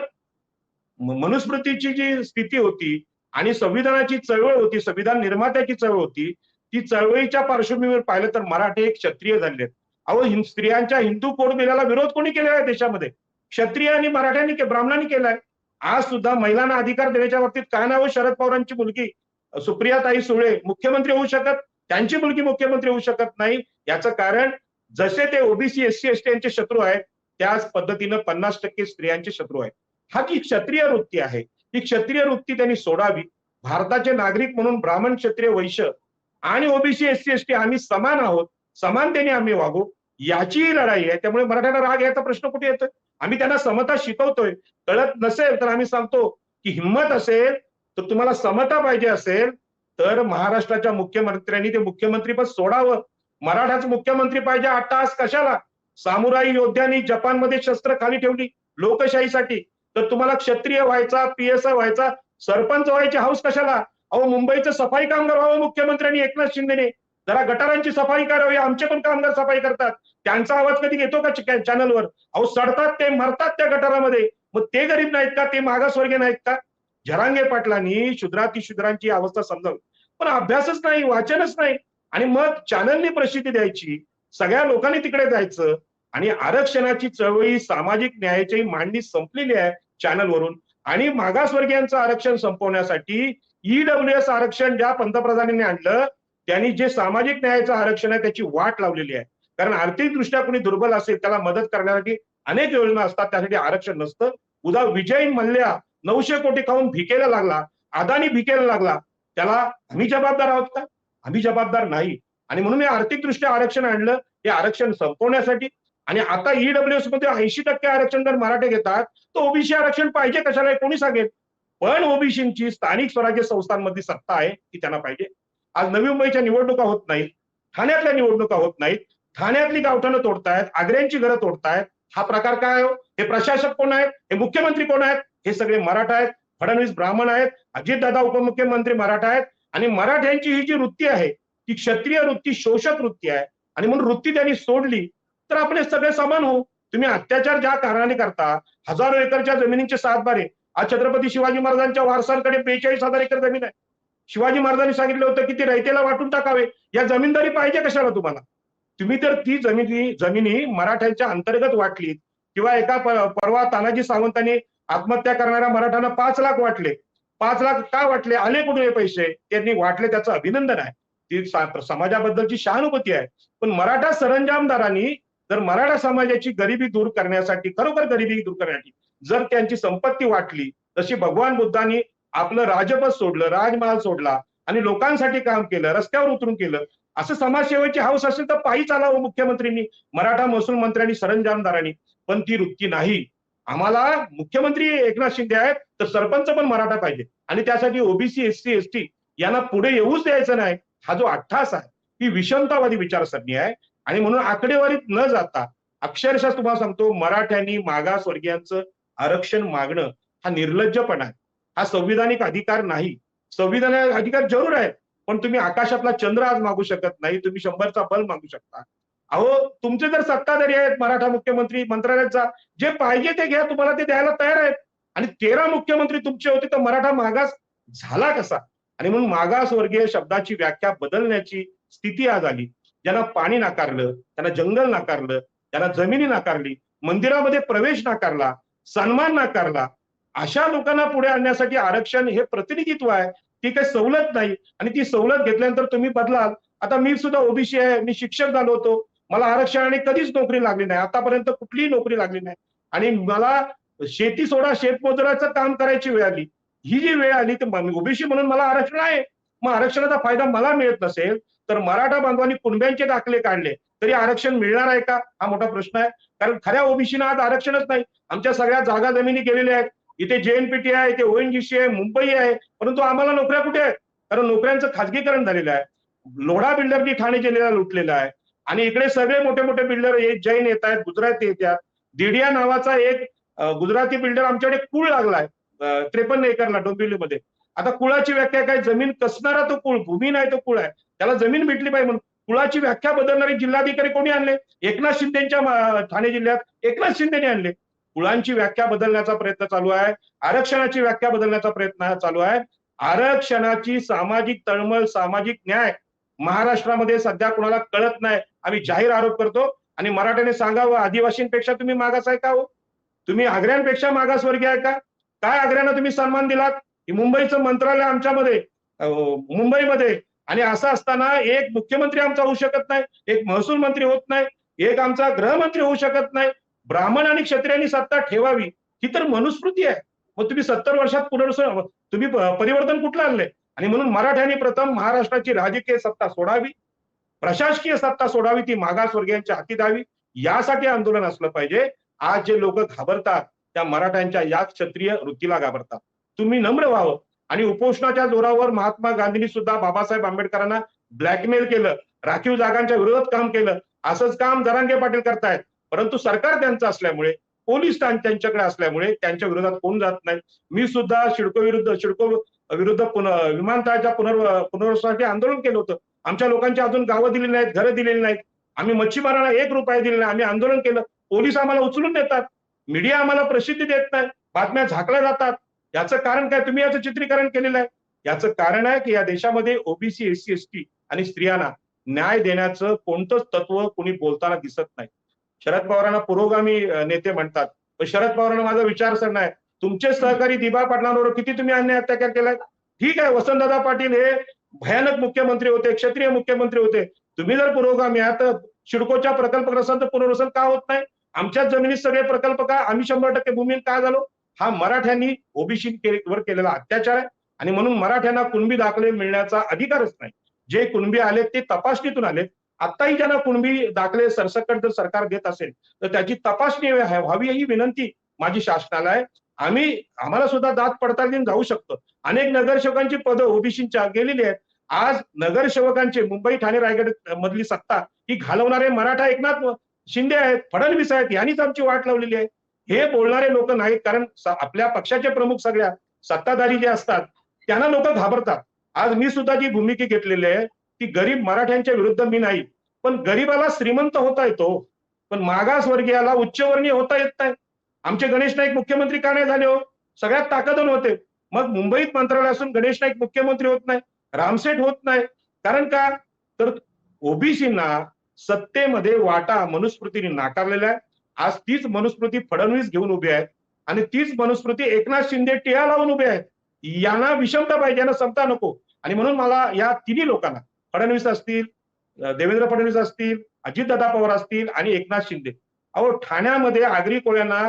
मनुस्मृतीची जी स्थिती होती आणि संविधानाची चळवळ होती, संविधान निर्मात्याची चळवळ होती, ती चळवळीच्या पार्श्वभूमीवर पाहिलं तर मराठे एक क्षत्रिय झालेत. अहो, स्त्रियांच्या हिंदू कोड बिलाला विरोध कोणी केलेला आहे देशामध्ये? क्षत्रिय आणि मराठ्यांनी, ब्राह्मणांनी केलाय. आज सुद्धा महिलांना अधिकार देण्याच्या बाबतीत काय नाही. शरद पवारांची मुलगी सुप्रियाताई सुळे मुख्यमंत्री होऊ शकत, त्यांची मुलगी मुख्यमंत्री होऊ शकत नाही. याचं कारण जसे ते ओबीसी एससी एसटी यांचे शत्रू आहेत, त्याच पद्धतीनं 50% स्त्रियांचे शत्रू आहेत. हा जी क्षत्रिय वृत्ती आहे, ही क्षत्रिय वृत्ती त्यांनी सोडावी. भारताचे नागरिक म्हणून ब्राह्मण, क्षत्रिय, वैश्य आणि ओबीसी एससी एसटी आम्ही समान आहोत, समानतेने आम्ही वागू, याची ही लढाई आहे. त्यामुळे मराठ्यांना राग याचा प्रश्न कुठे येतोय? आम्ही त्यांना समता शिकवतोय. कळत नसेल तर आम्ही सांगतो की हिंमत असेल तर, तुम्हाला समता पाहिजे असेल तर महाराष्ट्राच्या मुख्यमंत्र्यांनी ते मुख्यमंत्रीपद सोडावं. मराठाच मुख्यमंत्री पाहिजे 8 तास कशाला? सामुराई योद्ध्यांनी जपानमध्ये शस्त्र खाली ठेवली लोकशाहीसाठी, तर तुम्हाला क्षत्रिय व्हायचा, पीएसआय व्हायचा, सरपंच व्हायची हौस कशाला? अहो, मुंबईचं सफाई कामगार व्हावं मुख्यमंत्र्यांनी एकनाथ शिंदेने. जरा गटारांची सफाई करावी. आमचे पण कामगार सफाई करतात, त्यांचा आवाज कधी येतो का चॅनलवर? अहो, सडतात ते, मरतात त्या गटारामध्ये. मग ते गरीब नाहीत का? ते मागासवर्गीय नाहीत का? जरांगे पाटलांनी शूद्रांची अवस्था समजावी, पण अभ्यासच नाही, वाचनच नाही. आणि मग चॅनलनी प्रसिद्धी द्यायची, सगळ्या लोकांनी तिकडे जायचं, आणि आरक्षणाची चळवळी, सामाजिक न्यायाची मांडणी संपलेली आहे चॅनलवरून. आणि मागासवर्गीयांचं आरक्षण संपवण्यासाठी ईडब्ल्यूएस आरक्षण ज्या पंतप्रधानांनी आणलं, त्यांनी जे सामाजिक न्यायाचं आरक्षण आहे त्याची वाट लावलेली आहे. कारण आर्थिकदृष्ट्या कोणी दुर्बल असेल त्याला मदत करण्यासाठी अनेक योजना असतात, त्यासाठी आरक्षण नसतं. उद्या विजय मल्ल्या 900 कोटी खाऊन भिकेला लागला, अदानी भिकेला लागला, त्याला आम्ही जबाबदार आहोत का? आम्ही जबाबदार नाही. आणि म्हणून हे आर्थिकदृष्ट्या आरक्षण आणलं, हे आरक्षण संपवण्यासाठी. आणि आता ईडब्ल्यूएस मध्ये 80% आरक्षण जर मराठे घेतात, तर ओबीसी आरक्षण पाहिजे कशाला हे कोणी सांगेल? पण ओबीसींची स्थानिक स्वराज्य संस्थांमधली सत्ता आहे ती त्यांना पाहिजे. आज नवी मुंबईच्या निवडणुका होत नाहीत, ठाण्यातल्या निवडणुका होत नाहीत, ठाण्यातली गावठाणं तोडतायत, आग्र्यांची घरं तोडतायत. हा प्रकार काय हो? हे प्रशासक कोण आहेत? हे मुख्यमंत्री कोण आहेत? हे सगळे मराठा आहेत. फडणवीस ब्राह्मण आहेत. अजितदादा उपमुख्यमंत्री मराठा आहेत. आणि मराठ्यांची ही जी वृत्ती आहे ती क्षत्रिय वृत्ती, शोषक वृत्ती आहे. आणि म्हणून वृत्ती त्यांनी सोडली तर आपले सगळे समान होऊ. तुम्ही अत्याचार ज्या कारणाने करता, हजारो एकरच्या जमिनींचे सातबारे. आज छत्रपती शिवाजी महाराजांच्या वारसांकडे 42,000 एकर जमीन आहे. शिवाजी महाराजांनी सांगितलं होतं की ती रयतेला वाटून टाकावे. या जमीनदारी पाहिजे कशाला तुम्हाला? तुम्ही तर ती जमिनी मराठ्यांच्या अंतर्गत वाटलीत, किंवा एका परवा तानाजी सावंतांनी आत्महत्या करणाऱ्या मराठ्यांना 5 लाख वाटले. 5 लाख का वाटले? आले कुठे हे पैसे? त्यांनी वाटले, त्याचं अभिनंदन आहे. ती समाजाबद्दलची सहानुभूती आहे. पण मराठा सरंजामदारांनी जर मराठा समाजाची गरिबी दूर करण्यासाठी, खरोखर गरिबी दूर करण्यासाठी जर त्यांची संपत्ती वाटली, जशी भगवान बुद्धांनी आपलं राजपद सोडलं, राजमहाल सोडला आणि लोकांसाठी काम केलं, रस्त्यावर उतरून केलं, असं समाजसेवेची हौस असेल तर पायी चालावं मुख्यमंत्र्यांनी, मराठा महसूल मंत्र्यांनी, सरंजामदारांनी. पण ती वृत्ती नाही. आम्हाला मुख्यमंत्री एकनाथ शिंदे आहेत तर सरपंच पण मराठा पाहिजे, आणि त्यासाठी ओबीसी, एससी, एसटी यांना पुढे येऊच द्यायचं नाही. हा जो अट्टहास आहे ही विषमतावादी विचारसरणी आहे. आणि म्हणून आकडेवारीत न जाता अक्षरशः तुम्हाला सांगतो, मराठ्यांनी मागासवर्गीयांचं आरक्षण मागणं हा निर्लज्जपणा आहे. हा संविधानिक अधिकार नाही. संविधानिक अधिकार जरूर आहे, पण तुम्ही आकाशातला चंद्र आज मागू शकत नाही. तुम्ही 100चा बल्ब मागू शकता. अहो, तुमचे जर सत्ताधारी आहेत मराठा मुख्यमंत्री, मंत्रालयात जा, जे पाहिजे ते घ्या, तुम्हाला ते द्यायला तयार आहेत. आणि 13 मुख्यमंत्री तुमचे होते, तर मराठा मागास झाला कसा? आणि म्हणून मागासवर्गीय शब्दाची व्याख्या बदलण्याची स्थिती आज आली. ज्यांना पाणी नाकारलं, त्यांना जंगल नाकारलं, त्यांना जमिनी नाकारली, मंदिरामध्ये प्रवेश नाकारला, सन्मान नाकारला, अशा लोकांना पुढे आणण्यासाठी आरक्षण हे प्रतिनिधित्व आहे. ती काही सवलत नाही. आणि ती सवलत घेतल्यानंतर तुम्ही बदलाल. आता मी सुद्धा ओबीसी आहे, मी शिक्षक झालो होतो, मला आरक्षणाने कधीच नोकरी लागली नाही, आतापर्यंत कुठलीही नोकरी लागली नाही. आणि मला शेती सोडा, शेतमजुराचं काम करायची वेळ आली. ही जी वेळ आली तर ओबीसी म्हणून मला आरक्षण आहे. मग आरक्षणाचा फायदा मला मिळत नसेल तर मराठा बांधवांनी कुणब्यांचे दाखले काढले तरी आरक्षण मिळणार आहे का? हा मोठा प्रश्न आहे. कारण खऱ्या ओबीसीना आज आरक्षणच नाही. आमच्या सगळ्या जागा जमिनी गेलेल्या आहेत. इथे जेएनपीटी आहे, इथे ओएनजीसी आहे, मुंबई आहे, परंतु आम्हाला नोकऱ्या कुठे आहेत? कारण नोकऱ्यांचं खाजगीकरण झालेलं आहे. लोढा बिल्डरनी ठाणे जिल्ह्याला लुटलेला आहे. आणि इकडे सगळे मोठे मोठे बिल्डर जैन येत आहेत, गुजराती येतात. दिडिया नावाचा एक गुजराती बिल्डर आमच्याकडे कुळ लागलाय 53 एकरला डोंबिवलीमध्ये. आता कुळाची व्याख्या काय? जमीन कसणारा तो कुळ, भूमी नाही तो कुळ आहे. त्याला जमीन भेटली पाहिजे म्हणून कुळाची व्याख्या बदलणारे जिल्हाधिकारी कोणी आणले? एकनाथ शिंदेच्या ठाणे जिल्ह्यात एकनाथ शिंदेने आणले. कुळांची व्याख्या बदलण्याचा प्रयत्न चालू आहे. आरक्षणाची व्याख्या बदलण्याचा प्रयत्न चालू आहे. आरक्षणाची सामाजिक तळमळ, सामाजिक न्याय महाराष्ट्रामध्ये सध्या कुणाला कळत नाही. आम्ही जाहीर आरोप करतो. आणि मराठ्याने सांगावं, आदिवासींपेक्षा तुम्ही मागास आहे का हो? तुम्ही आग्र्यांपेक्षा मागासवर्गीय आहे का? काय आग्र्यांना तुम्ही सन्मान दिलात? मुंबईचं मंत्रालय आमच्यामध्ये, मुंबईमध्ये, आणि असं असताना एक मुख्यमंत्री आमचा होऊ शकत नाही, एक महसूल मंत्री होत नाही, एक आमचा गृहमंत्री होऊ शकत नाही. ब्राह्मण आणि क्षत्रियांनी सत्ता ठेवावी ही तर मनुस्मृती आहे. मग तुम्ही 70 वर्षात तुम्ही परिवर्तन कुठलं आणलंय? आणि म्हणून मराठ्यांनी प्रथम महाराष्ट्राची राजकीय सत्ता सोडावी, प्रशासकीय सत्ता सोडावी, ती मागासवर्गीयांच्या हाती द्यावी. यासाठी आंदोलन असलं पाहिजे. आज जे लोक घाबरतात त्या मराठ्यांच्या या क्षत्रिय वृत्तीला घाबरतात. तुम्ही नम्र व्हावं. आणि उपोषणाच्या जोरावर महात्मा गांधींनी सुद्धा बाबासाहेब आंबेडकरांना ब्लॅकमेल केलं, राखीव जागांच्या विरोधात काम केलं. असंच काम जरांगे पाटील करतायत. परंतु सरकार त्यांचं असल्यामुळे, पोलीस त्यांच्याकडे असल्यामुळे त्यांच्या विरोधात कोण जात नाही. मी सुद्धा सिडको विरुद्ध विमानतळाच्या पुनर्वसनासाठी आंदोलन केलं होतं. आमच्या लोकांची अजून गावं दिली नाहीत, घरं दिलेली नाहीत. आम्ही मच्छीमारांना 1 रुपया दिले नाही. आम्ही आंदोलन केलं. पोलीस आम्हाला उचलून नेतात, मीडिया आम्हाला प्रसिद्धी देत नाही, बातम्या झाकल्या जातात. याचं कारण काय? तुम्ही याचं चित्रीकरण केलेलं आहे. याचं कारण आहे की या देशामध्ये ओबीसी, एससी, एसटी आणि स्त्रियांना न्याय देण्याचं कोणतंच तत्व कोणी बोलताना दिसत नाही. शरद पवारांना पुरोगामी नेते म्हणतात, पण शरद पवारांना माझा विचारसरणी आहे. तुमचे सहकारी दिबा पाटलांवर किती तुम्ही अन्याय अत्याचार केलाय? ठीक आहे, वसंतदादा पाटील हे भयानक मुख्यमंत्री होते, क्षत्रिय मुख्यमंत्री होते. तुम्ही जर पुरोगामी आहात तर सिडकोच्या प्रकल्पग्रस्तांचं पुनर्वसन का होत नाही? आमच्याच जमिनीत सगळे प्रकल्प का? आम्ही 100% भूमी का झालो? हा मराठ्यांनी ओबीसी वर केलेला अत्याचार आहे. आणि म्हणून मराठ्यांना कुणबी दाखले मिळण्याचा अधिकारच नाही. जे कुणबी आले ते तपासणीतून आले. आताही ज्यांना कुणबी दाखले सरसकट जर सरकार देत असेल तर त्याची तपासणी व्हावी ही विनंती माझी शासनाला आहे. आम्हाला सुद्धा दात पडताळून जाऊ शकतो. अनेक नगरसेवकांची पदं ओबीसींच्या गेलेली आहेत. आज नगरसेवकांचे मुंबई ठाणे रायगड मधली सत्ता ही घालवणारे मराठा एकनाथ शिंदे आहेत, फडणवीस आहेत, यांनीच आमची वाट लावलेली आहे. हे बोलणारे लोक नाहीत, कारण आपल्या पक्षाचे प्रमुख सगळ्या सत्ताधारी जे असतात त्यांना लोक घाबरतात. आज मी सुद्धा जी भूमिका घेतलेली आहे ती गरीब मराठ्यांच्या विरुद्ध मी नाही, पण गरीबाला श्रीमंत होता येतो, पण मागासवर्गीयाला उच्चवर्णीय होता येत नाही. आमचे गणेश नाईक मुख्यमंत्री का नाही झाले हो? सगळ्यात ताकदन होते. मग मुंबईत मंत्रालय असून गणेश नाईक मुख्यमंत्री होत नाही, रामसेठ होत नाही. कारण का? तर ओबीसींना सत्तेमध्ये वाटा मनुस्मृतीने नाकारलेला आहे. आज तीच मनुस्मृती फडणवीस घेऊन उभे आहेत आणि तीच मनुस्मृती एकनाथ शिंदे टिळा लावून उभे आहेत. यांना विषमता पाहिजे, यांना समता नको. आणि म्हणून मला या तिन्ही लोकांना, फडणवीस असतील, देवेंद्र फडणवीस असतील, अजितदादा पवार असतील आणि एकनाथ शिंदे, अहो ठाण्यामध्ये आगरी कोळ्यांना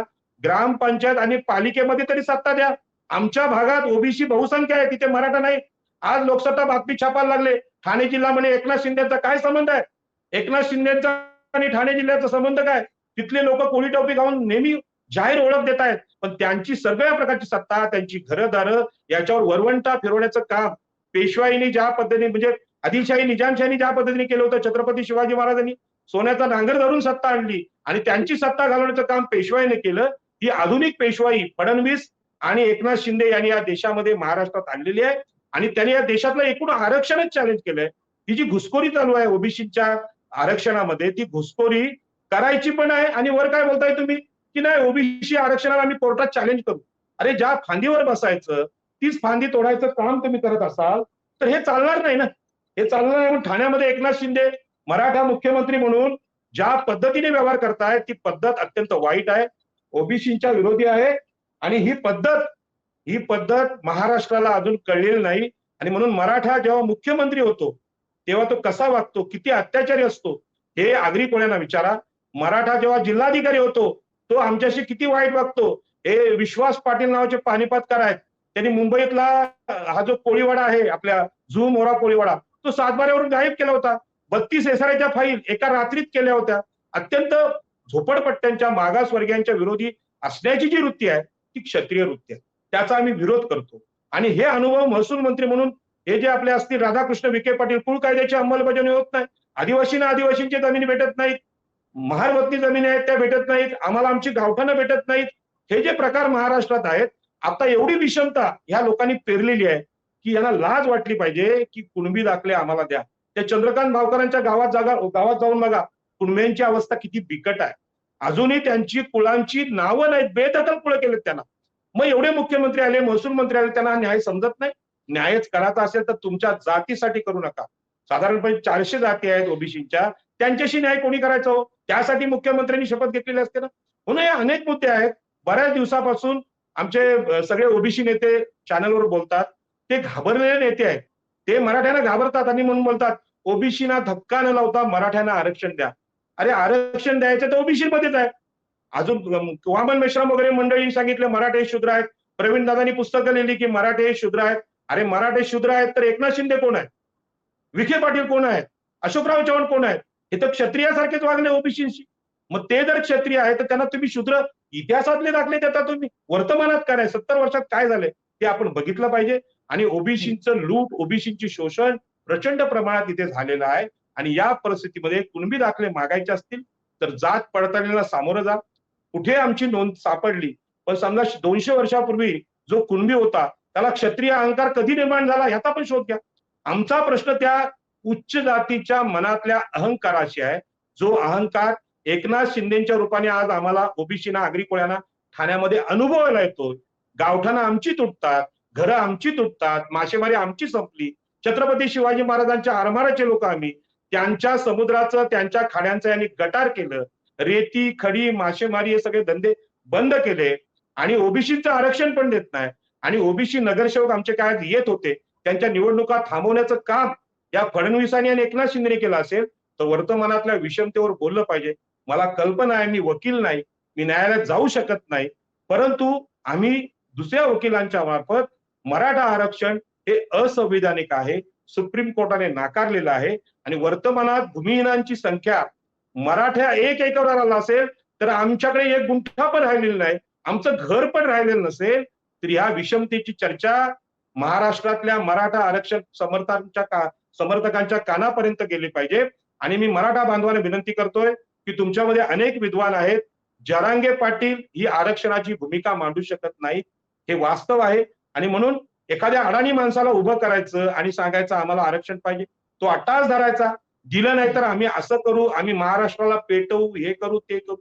ग्रामपंचायत आणि पालिकेमध्ये तरी सत्ता द्या. आमच्या भागात ओबीसी बहुसंख्या आहे, तिथे मराठा नाही. आज लोकसत्ता बातमी छापायला लागले, ठाणे जिल्हा म्हणे एकनाथ शिंदेचा काय संबंध आहे? एकनाथ शिंदेचा आणि ठाणे जिल्ह्याचा संबंध काय? तिथले लोक कोळी टोपी घालून नेहमी जाहीर ओळख देत आहेत, पण त्यांची सगळ्या प्रकारची सत्ता, त्यांची घरदारं याच्यावर वरवंटा फिरवण्याचं काम पेशवाईने ज्या पद्धतीने, म्हणजे आदिलशाही निजामशाहीने ज्या पद्धतीने केलं होतं, छत्रपती शिवाजी महाराजांनी सोन्याचा नांगर धरून सत्ता आणली आणि त्यांची सत्ता घालवण्याचं काम पेशवाईने केलं. ही आधुनिक पेशवाई फडणवीस आणि एकनाथ शिंदे यांनी या देशामध्ये महाराष्ट्रात आणलेली आहे आणि त्यांनी या देशातलं एकूण आरक्षणच चॅलेंज केलंय. ही जी घुसखोरी चालू आहे ओबीसीच्या आरक्षणामध्ये, ती घुसखोरी करायची पण आहे. आणि वर काय बोलताय तुम्ही की नाही ओबीसी आरक्षणाला आम्ही कोर्टात चॅलेंज करू. अरे ज्या फांदीवर बसायचं तीच फांदी तोडायचं काम तुम्ही करत असाल तर हे चालणार नाही ना. हे चालणार नाही. ठाण्यामध्ये एकनाथ शिंदे मराठा मुख्यमंत्री म्हणून ज्या पद्धतीने व्यवहार करतायत ती पद्धत अत्यंत वाईट आहे, ओबीसीच्या विरोधी आहे. आणि ही पद्धत महाराष्ट्राला अजून कळलेली नाही. आणि म्हणून मराठा जेव्हा मुख्यमंत्री होतो तेव्हा तो कसा वागतो, किती अत्याचारी असतो हे आगरी कोळ्यांना विचारा. मराठा जेव्हा जिल्हाधिकारी होतो तो आमच्याशी किती वाईट वागतो हे विश्वास पाटील नावाचे पानिपतकार आहेत, त्यांनी मुंबईतला हा जो कोळीवाडा आहे आपल्या झू मोरा कोळीवाडा तो सातबाऱ्यावरून गायब केला होता. 32 एसआरआयच्या फाईल एका रात्रीत केल्या होत्या. अत्यंत झोपडपट्ट्यांच्या मागासवर्गीयांच्या विरोधी असण्याची जी वृत्ती आहे ती क्षत्रिय वृत्ती आहे, त्याचा आम्ही विरोध करतो. आणि हे अनुभव महसूल मंत्री म्हणून हे जे आपले असतील राधाकृष्ण विखे पाटील, कुळ कायद्याची अंमलबजावणी होत नाही, आदिवासींना आदिवासींची जमिनी भेटत नाहीत, महारवतनी जमिनी आहेत त्या भेटत नाहीत, आम्हाला आमची गावठाणं भेटत नाहीत, हे जे प्रकार महाराष्ट्रात आहेत. आता एवढी विषमता ह्या लोकांनी पेरलेली आहे की यांना लाज वाटली पाहिजे की कुणबी दाखले आम्हाला द्या. त्या चंद्रकांत भावकरांच्या गावात जाऊन बघा, कुणब्यांची अवस्था किती बिकट आहे. अजूनही त्यांची कुळांची नावं नाहीत, बेदखल कुळं केलेत त्यांना. मग एवढे मुख्यमंत्री आले, महसूल मंत्री आले, त्यांना न्याय समजत नाही. न्यायच करायचा असेल तर तुमच्या जातीसाठी करू नका. साधारणपणे 400 जाती आहेत ओबीसीच्या, त्यांच्याशी न्याय कोणी करायचा हो? त्यासाठी मुख्यमंत्र्यांनी शपथ घेतलेली असते ना. म्हणून हे अनेक मुद्दे आहेत. बऱ्याच दिवसापासून आमचे सगळे ओबीसी नेते चॅनलवर बोलतात, ते घाबरलेले नेते आहेत. ते मराठ्यांना घाबरतात आणि म्हणून बोलतात ओबीसीना धक्का न लावता मराठ्यांना आरक्षण द्या. अरे आरक्षण द्यायचं तर ओबीसी मध्येच आहे. अजून वामन मेश्राम वगैरे मंडळींनी सांगितलं मराठे शूद्र आहेत, प्रवीण दादांनी पुस्तकं लिहिली की मराठे शूद्र आहेत. अरे मराठे शूद्र आहेत तर एकनाथ शिंदे कोण आहेत, विखे पाटील कोण आहेत, अशोकराव चव्हाण कोण आहेत? हे तर क्षत्रियासारखेच वागले ओबीसीशी. मग ते जर क्षत्रिय आहे तर त्यांना तुम्ही शूद्र इतिहासातले दाखले देता तुम्ही, वर्तमानात काय नाही, 70 वर्षात काय झाले ते आपण बघितलं पाहिजे. आणि ओबीसीचं लूट, ओबीसीची शोषण प्रचंड प्रमाणात इथे झालेलं आहे. आणि या परिस्थितीमध्ये कुणबी दाखले मागायचे असतील तर जात पडताळणीला सामोरं जा. कुठे आमची नोंद सापडली, पण समजा 200 वर्षापूर्वी जो कुणबी होता त्याला क्षत्रिय अहंकार कधी निर्माण झाला ह्याचा पण शोध घ्या. आमचा प्रश्न त्या उच्च जातीच्या मनातल्या अहंकाराशी आहे, जो अहंकार एकनाथ शिंदेच्या रूपाने आज आम्हाला ओबीसीना आगरी कोळ्यांना ठाण्यामध्ये अनुभवायला येतोय. गावठाणं आमची तुटतात, घरं आमची तुटतात, मासेमारी आमची संपली. छत्रपती शिवाजी महाराजांच्या आरमाराचे लोक आम्ही, त्यांच्या समुद्राचं त्यांच्या खाड्यांचं यांनी गटार केलं, रेती खडी मासेमारी हे सगळे धंदे बंद केले आणि ओबीसीचं आरक्षण पण देत नाही. आणि ओबीसी नगरसेवक आमचे काय येत होते त्यांच्या निवडणुका थांबवण्याचं काम या फडणवीसांनी आणि एकनाथ शिंदेने केलं असेल तर वर्तमानातल्या विषमतेवर बोललं पाहिजे. मला कल्पना आहे, मी वकील नाही, मी न्यायालयात जाऊ शकत नाही, परंतु आम्ही दुसऱ्या वकिलांच्या मार्फत मराठा आरक्षण हे असंविधानिक आहे, सुप्रीम कोर्टाने नाकारलेलं आहे. आणि वर्तमानात भूमिहीनांची संख्या मराठा 1 एकरावर आला असेल तर आमच्याकडे 1 गुंठा पण राहिलेला नाही, आमचं घर पण राहिलेलं नसेल, तर ह्या विषमतेची चर्चा महाराष्ट्रातल्या मराठा आरक्षण समर्थकांच्या कानापर्यंत गेली पाहिजे. आणि मी मराठा बांधवांना विनंती करतोय की तुमच्यामध्ये अनेक विद्वान आहेत. जरांगे पाटील ही आरक्षणाची भूमिका मांडू शकत नाहीत, हे वास्तव आहे. आणि म्हणून एखाद्या अडाणी माणसाला उभं करायचं आणि सांगायचं आम्हाला आरक्षण पाहिजे, तो अट्टास धरायचा. दिलं नाही तर आम्ही असं करू, आम्ही महाराष्ट्राला पेटवू, हे करू ते करू.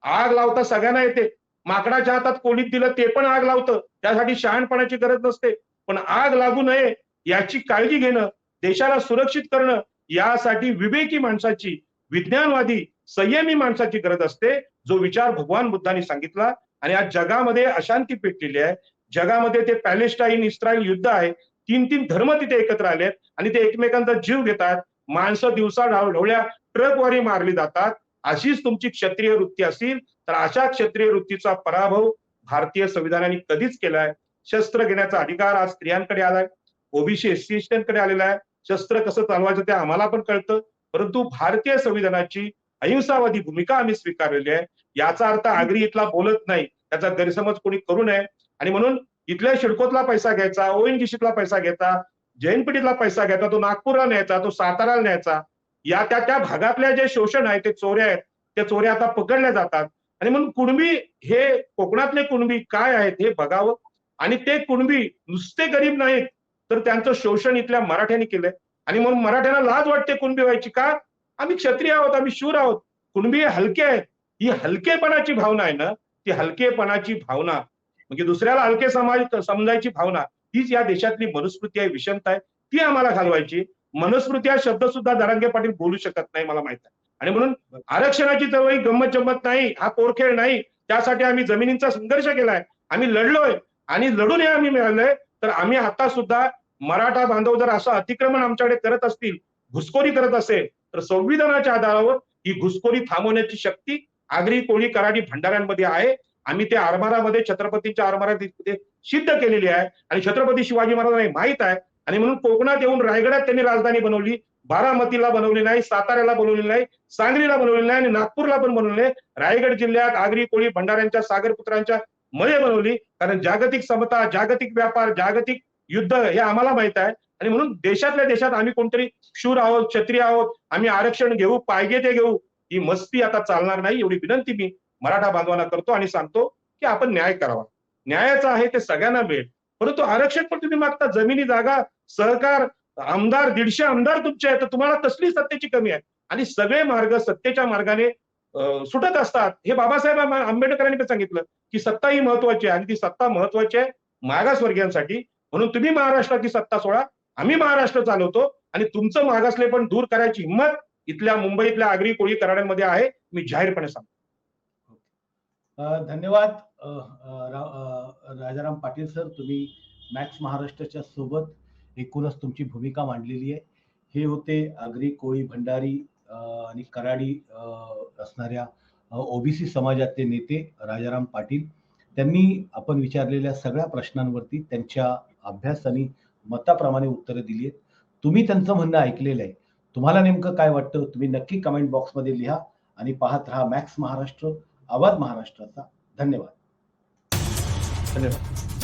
आग लावता सगळ्यांना येते. माकडाच्या हातात कोलीत दिलं ते पण आग लावतं, त्यासाठी शहाणपणाची गरज नसते. पण आग लागू नये याची काळजी घेणं, देशाला सुरक्षित करणं, यासाठी विवेकी माणसाची, विज्ञानवादी, संयमी माणसाची गरज असते, जो विचार भगवान बुद्धांनी सांगितला. आणि आज जगामध्ये अशांती पेटलेली आहे. जगामध्ये ते पॅलेस्टाईन इस्रायल युद्ध आहे. 3-3 धर्म तिथे एकत्र आलेत आणि ते एकमेकांचा जीव घेतात. माणसं दिवसा ढवळ्या ट्रकवारी मारली जातात. अशीच तुमची क्षत्रिय वृत्ती असेल तर अशा क्षत्रिय वृत्तीचा पराभव भारतीय संविधानाने कधीच केलाय. शस्त्र घेण्याचा अधिकार आज स्त्रियांकडे आलाय, ओबीसी एससी एसटींकडे आलेला आहे. शस्त्र कसं चालवायचं ते आम्हाला पण कळतं. परंतु भारतीय संविधानाची अहिंसावादी भूमिका आम्ही स्वीकारलेली आहे. याचा अर्थ आगरी इथला बोलत नाही, त्याचा गैरसमज कोणी करू नये. आणि म्हणून इथल्या शिडकोतला पैसा घ्यायचा, ओएनजीसीतला पैसा घ्यायचा, जैनपीठीतला पैसा घ्यायचा, तो नागपूरला न्यायचा, तो साताराला न्यायचा. या त्या भागातल्या जे शोषण आहे, ते चोऱ्या आहेत, त्या चोऱ्या आता पकडल्या जातात. आणि म्हणून कुणबी, हे कोकणातले कुणबी काय आहेत हे बघावं. आणि ते कुणबी नुसते गरीब नाहीत, तर त्यांचं शोषण इथल्या मराठ्यांनी केलंय. आणि म्हणून मराठ्यांना लाज वाटते कुणबी व्हायची. का? आम्ही क्षत्रिय आहोत, आम्ही शूर आहोत. कुणबी हे हलके आहेत. ही हलकेपणाची भावना आहे ना, ती हलकेपणाची भावना म्हणजे दुसऱ्याला हलके समजायची भावना, हीच या देशातली मनुस्मृती आहे, विषमता आहे. ती आम्हाला घालवायची. मनुस्मृती हा शब्द सुद्धा जरांगे पाटील बोलू शकत नाही, मला माहित आहे. आणि म्हणून आरक्षणाची चळवळी गंमत जम्मत नाही, हा पोरखेळ नाही. त्यासाठी आम्ही जमिनींचा संघर्ष केलाय, आम्ही लढलोय आणि लढून हे आम्ही मिळालंय. तर आम्ही आता सुद्धा मराठा बांधव जर असं अतिक्रमण आमच्याकडे करत असतील, घुसखोरी करत असेल, तर संविधानाच्या आधारावर ही घुसखोरी थांबवण्याची शक्ती आगरी, कोळी, कराडी, भंडाऱ्यांमध्ये आहे. आम्ही त्या आरमारामध्ये, छत्रपतींच्या आरमारामध्ये सिद्ध केलेली आहे. आणि छत्रपती शिवाजी महाराजांना माहित आहे. आणि म्हणून कोकणात येऊन रायगडात त्यांनी राजधानी बनवली, बारामतीला बनवली नाही, साताऱ्याला बनवली नाही, सांगलीला बनवली नाही आणि नागपूरला पण बनवले. रायगड जिल्ह्यात आगरी, कोळी, भंडाऱ्यांच्या, सागरपुत्रांच्या मध्ये बनवली. कारण जागतिक समता, जागतिक व्यापार, जागतिक युद्ध हे आम्हाला माहित आहे. आणि म्हणून देशातल्या देशात आम्ही कोणतरी शूर आहोत, क्षत्रिय आहोत, आम्ही आरक्षण घेऊ, पाहिजे ते घेऊ, ही मस्ती आता चालणार नाही. एवढी विनंती मी मराठा बांधवांना करतो आणि सांगतो की आपण न्याय करावा. न्यायाचं आहे ते सगळ्यांना मिळेल. परंतु आरक्षण पण तुम्ही मागता, जमिनी, जागा, सहकार, आमदार, 150 आमदार तुमचे आहेत, तर तुम्हाला कसली सत्तेची कमी आहे? आणि सगळे मार्ग सत्तेच्या मार्गाने सुटत असतात. हे बाबासाहेब आंबेडकरांनी पण सांगितलं की सत्ता ही महत्वाची आहे आणि ती सत्ता महत्वाची आहे मागासवर्गीयांसाठी. म्हणून तुम्ही महाराष्ट्राची सत्ता सोडा, आम्ही महाराष्ट्र चालवतो आणि तुमचं मागासले पण दूर करायची हिंमत इथल्या मुंबईतल्या आगरी, कोळी, कराड्यांमध्ये आहे, मी जाहीरपणे सांगतो. धन्यवाद राजाराम पाटील सर, तुम्ही मॅक्स महाराष्ट्राच्या सोबत एकूणच तुमची भूमिका मांडलेली आहे. हे होते आगरी, कोळी, भंडारी आणि कराडी असणाऱ्या ओबीसी समाजाचे नेते राजाराम पाटील. त्यांनी आपण विचारलेल्या सगळ्या प्रश्नांवरती त्यांच्या अभ्यास आणि मताप्रमाणे उत्तरं दिली आहेत. तुम्ही त्यांचं म्हणणं ऐकलेलं आहे. तुम्हाला नेमकं काय वाटतं तुम्ही नक्की कमेंट बॉक्समध्ये लिहा आणि पाहत राहा मॅक्स महाराष्ट्र, आवाज महाराष्ट्राचा. धन्यवाद. धन्यवाद.